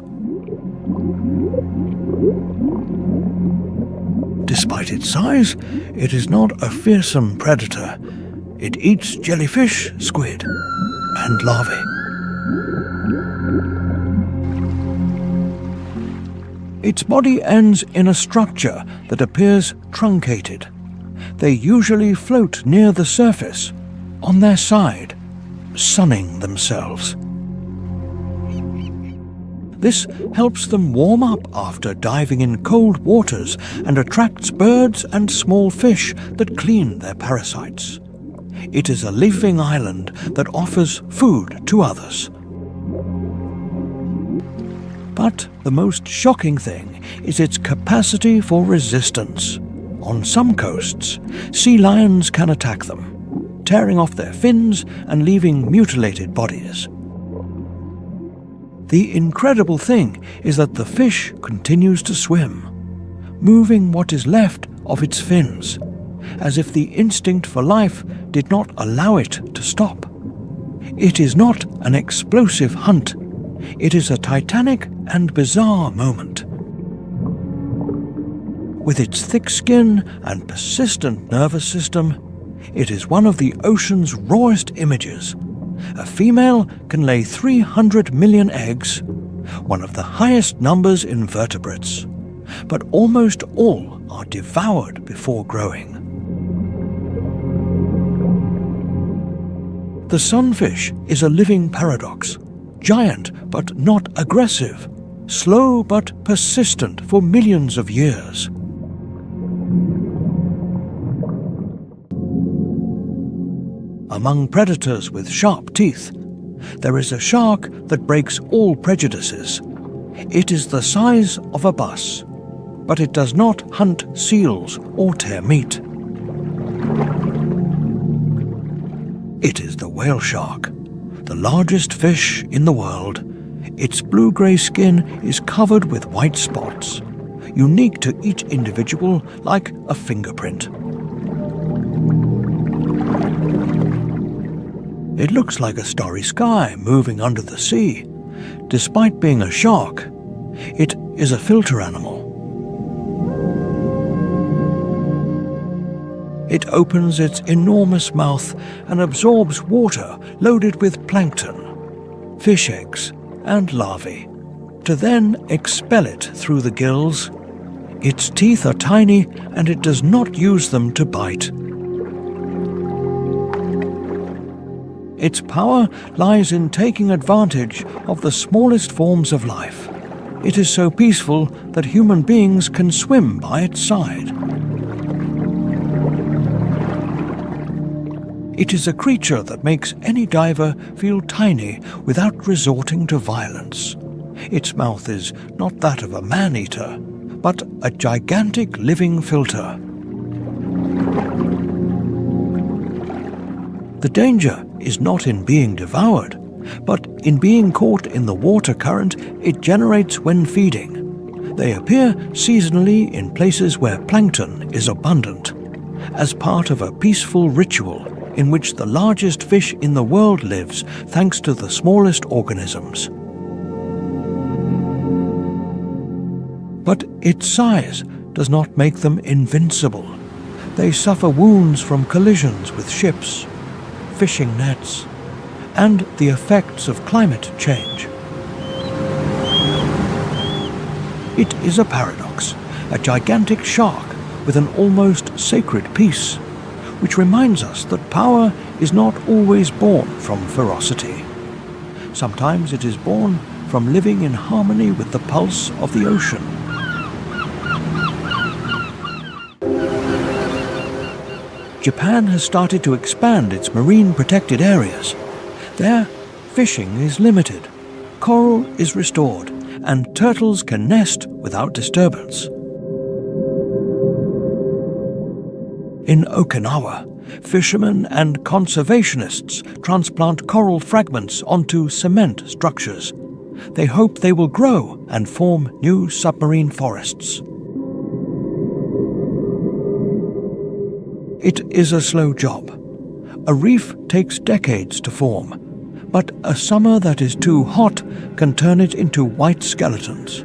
Speaker 1: Despite its size, it is not a fearsome predator. It eats jellyfish, squid, and larvae. Its body ends in a structure that appears truncated. They usually float near the surface, on their side, sunning themselves. This helps them warm up after diving in cold waters and attracts birds and small fish that clean their parasites. It is a living island that offers food to others. But the most shocking thing is its capacity for resistance. On some coasts, sea lions can attack them, tearing off their fins and leaving mutilated bodies. The incredible thing is that the fish continues to swim, moving what is left of its fins, as if the instinct for life did not allow it to stop. It is not an explosive hunt. It is a titanic and bizarre moment. With its thick skin and persistent nervous system, it is one of the ocean's rawest images. A female can lay 300 million eggs, one of the highest numbers in vertebrates, but almost all are devoured before growing. The sunfish is a living paradox, giant but not aggressive, slow but persistent for millions of years. Among predators with sharp teeth, there is a shark that breaks all prejudices. It is the size of a bus, but it does not hunt seals or tear meat. It is the whale shark, the largest fish in the world. Its blue-grey skin is covered with white spots, unique to each individual like a fingerprint. It looks like a starry sky moving under the sea. Despite being a shark, it is a filter animal. It opens its enormous mouth and absorbs water loaded with plankton, fish eggs, and larvae, to then expel it through the gills. Its teeth are tiny and it does not use them to bite. Its power lies in taking advantage of the smallest forms of life. It is so peaceful that human beings can swim by its side. It is a creature that makes any diver feel tiny without resorting to violence. Its mouth is not that of a man-eater, but a gigantic living filter. The danger is not in being devoured, but in being caught in the water current it generates when feeding. They appear seasonally in places where plankton is abundant. as part of a peaceful ritual in which the largest fish in the world lives thanks to the smallest organisms. But its size does not make them invincible. They suffer wounds from collisions with ships, fishing nets, and the effects of climate change. It is a paradox, a gigantic shark with an almost sacred peace, which reminds us that power is not always born from ferocity. Sometimes it is born from living in harmony with the pulse of the ocean. Japan has started to expand its marine protected areas. There, fishing is limited, coral is restored, and turtles can nest without disturbance. In Okinawa, fishermen and conservationists transplant coral fragments onto cement structures. They hope they will grow and form new submarine forests. It is a slow job. A reef takes decades to form, but a summer that is too hot can turn it into white skeletons.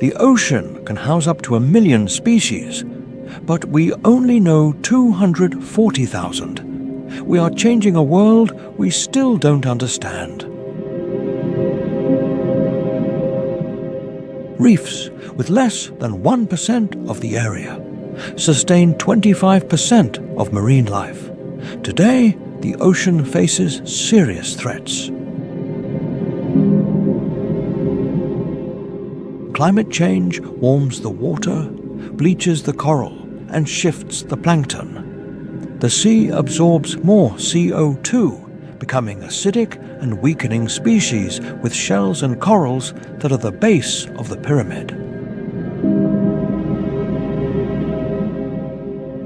Speaker 1: The ocean can house up to 1 million species, but we only know 240,000. We are changing a world we still don't understand. Reefs, with less than 1% of the area, sustain 25% of marine life. Today, the ocean faces serious threats. Climate change warms the water, bleaches the coral, and shifts the plankton. The sea absorbs more CO2, becoming acidic and weakening species with shells and corals that are the base of the pyramid.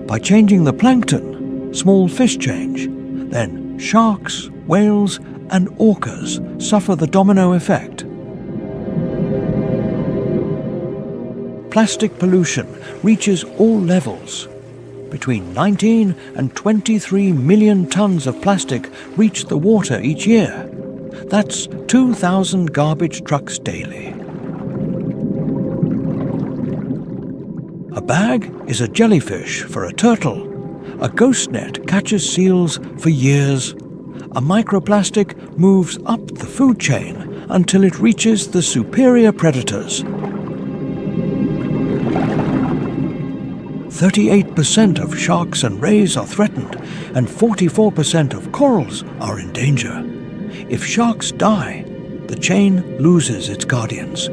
Speaker 1: By changing the plankton, small fish change, then sharks, whales, and orcas suffer the domino effect. Plastic pollution reaches all levels. Between 19 and 23 million tons of plastic reach the water each year. That's 2,000 garbage trucks daily. A bag is a jellyfish for a turtle. A ghost net catches seals for years. A microplastic moves up the food chain until it reaches the superior predators. 38% of sharks and rays are threatened, and 44% of corals are in danger. If sharks die, the chain loses its guardians.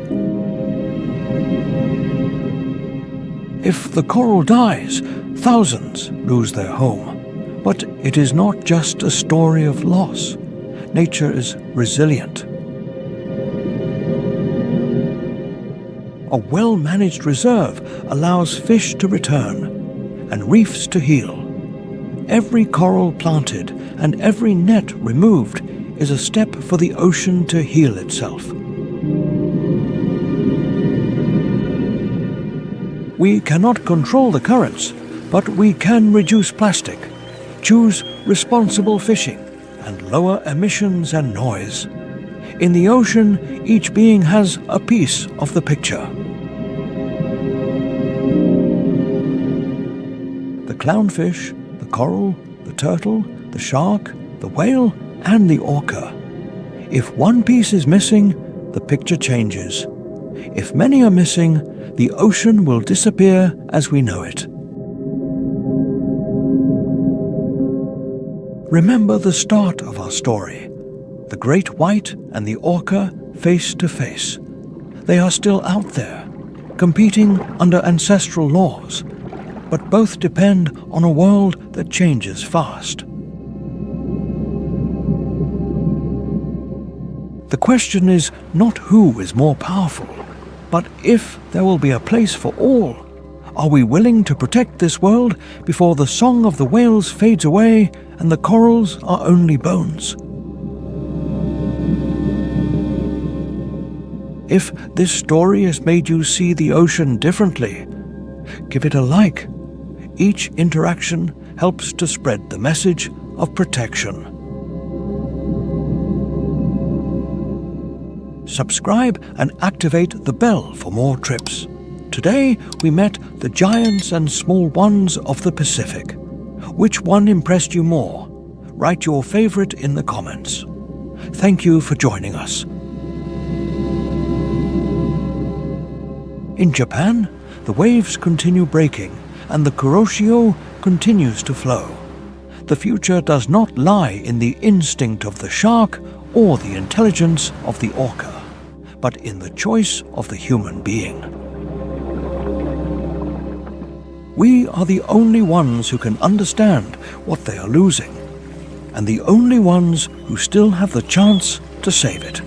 Speaker 1: If the coral dies, thousands lose their home. But it is not just a story of loss. Nature is resilient. A well-managed reserve allows fish to return and reefs to heal. Every coral planted and every net removed is a step for the ocean to heal itself. We cannot control the currents, but we can reduce plastic, choose responsible fishing, and lower emissions and noise. In the ocean, each being has a piece of the picture. The clownfish, the coral, the turtle, the shark, the whale, and the orca. If one piece is missing, the picture changes. If many are missing, the ocean will disappear as we know it. Remember the start of our story. The great white and the orca face to face. They are still out there, competing under ancestral laws, but both depend on a world that changes fast. The question is not who is more powerful, but if there will be a place for all. Are we willing to protect this world before the song of the whales fades away and the corals are only bones? If this story has made you see the ocean differently, give it a like. Each interaction helps to spread the message of protection. Subscribe and activate the bell for more trips. Today we met the giants and small ones of the Pacific. Which one impressed you more? Write your favorite in the comments. Thank you for joining us. In Japan, the waves continue breaking and the Kuroshio continues to flow. The future does not lie in the instinct of the shark or the intelligence of the orca, but in the choice of the human being. We are the only ones who can understand what they are losing, and the only ones who still have the chance to save it.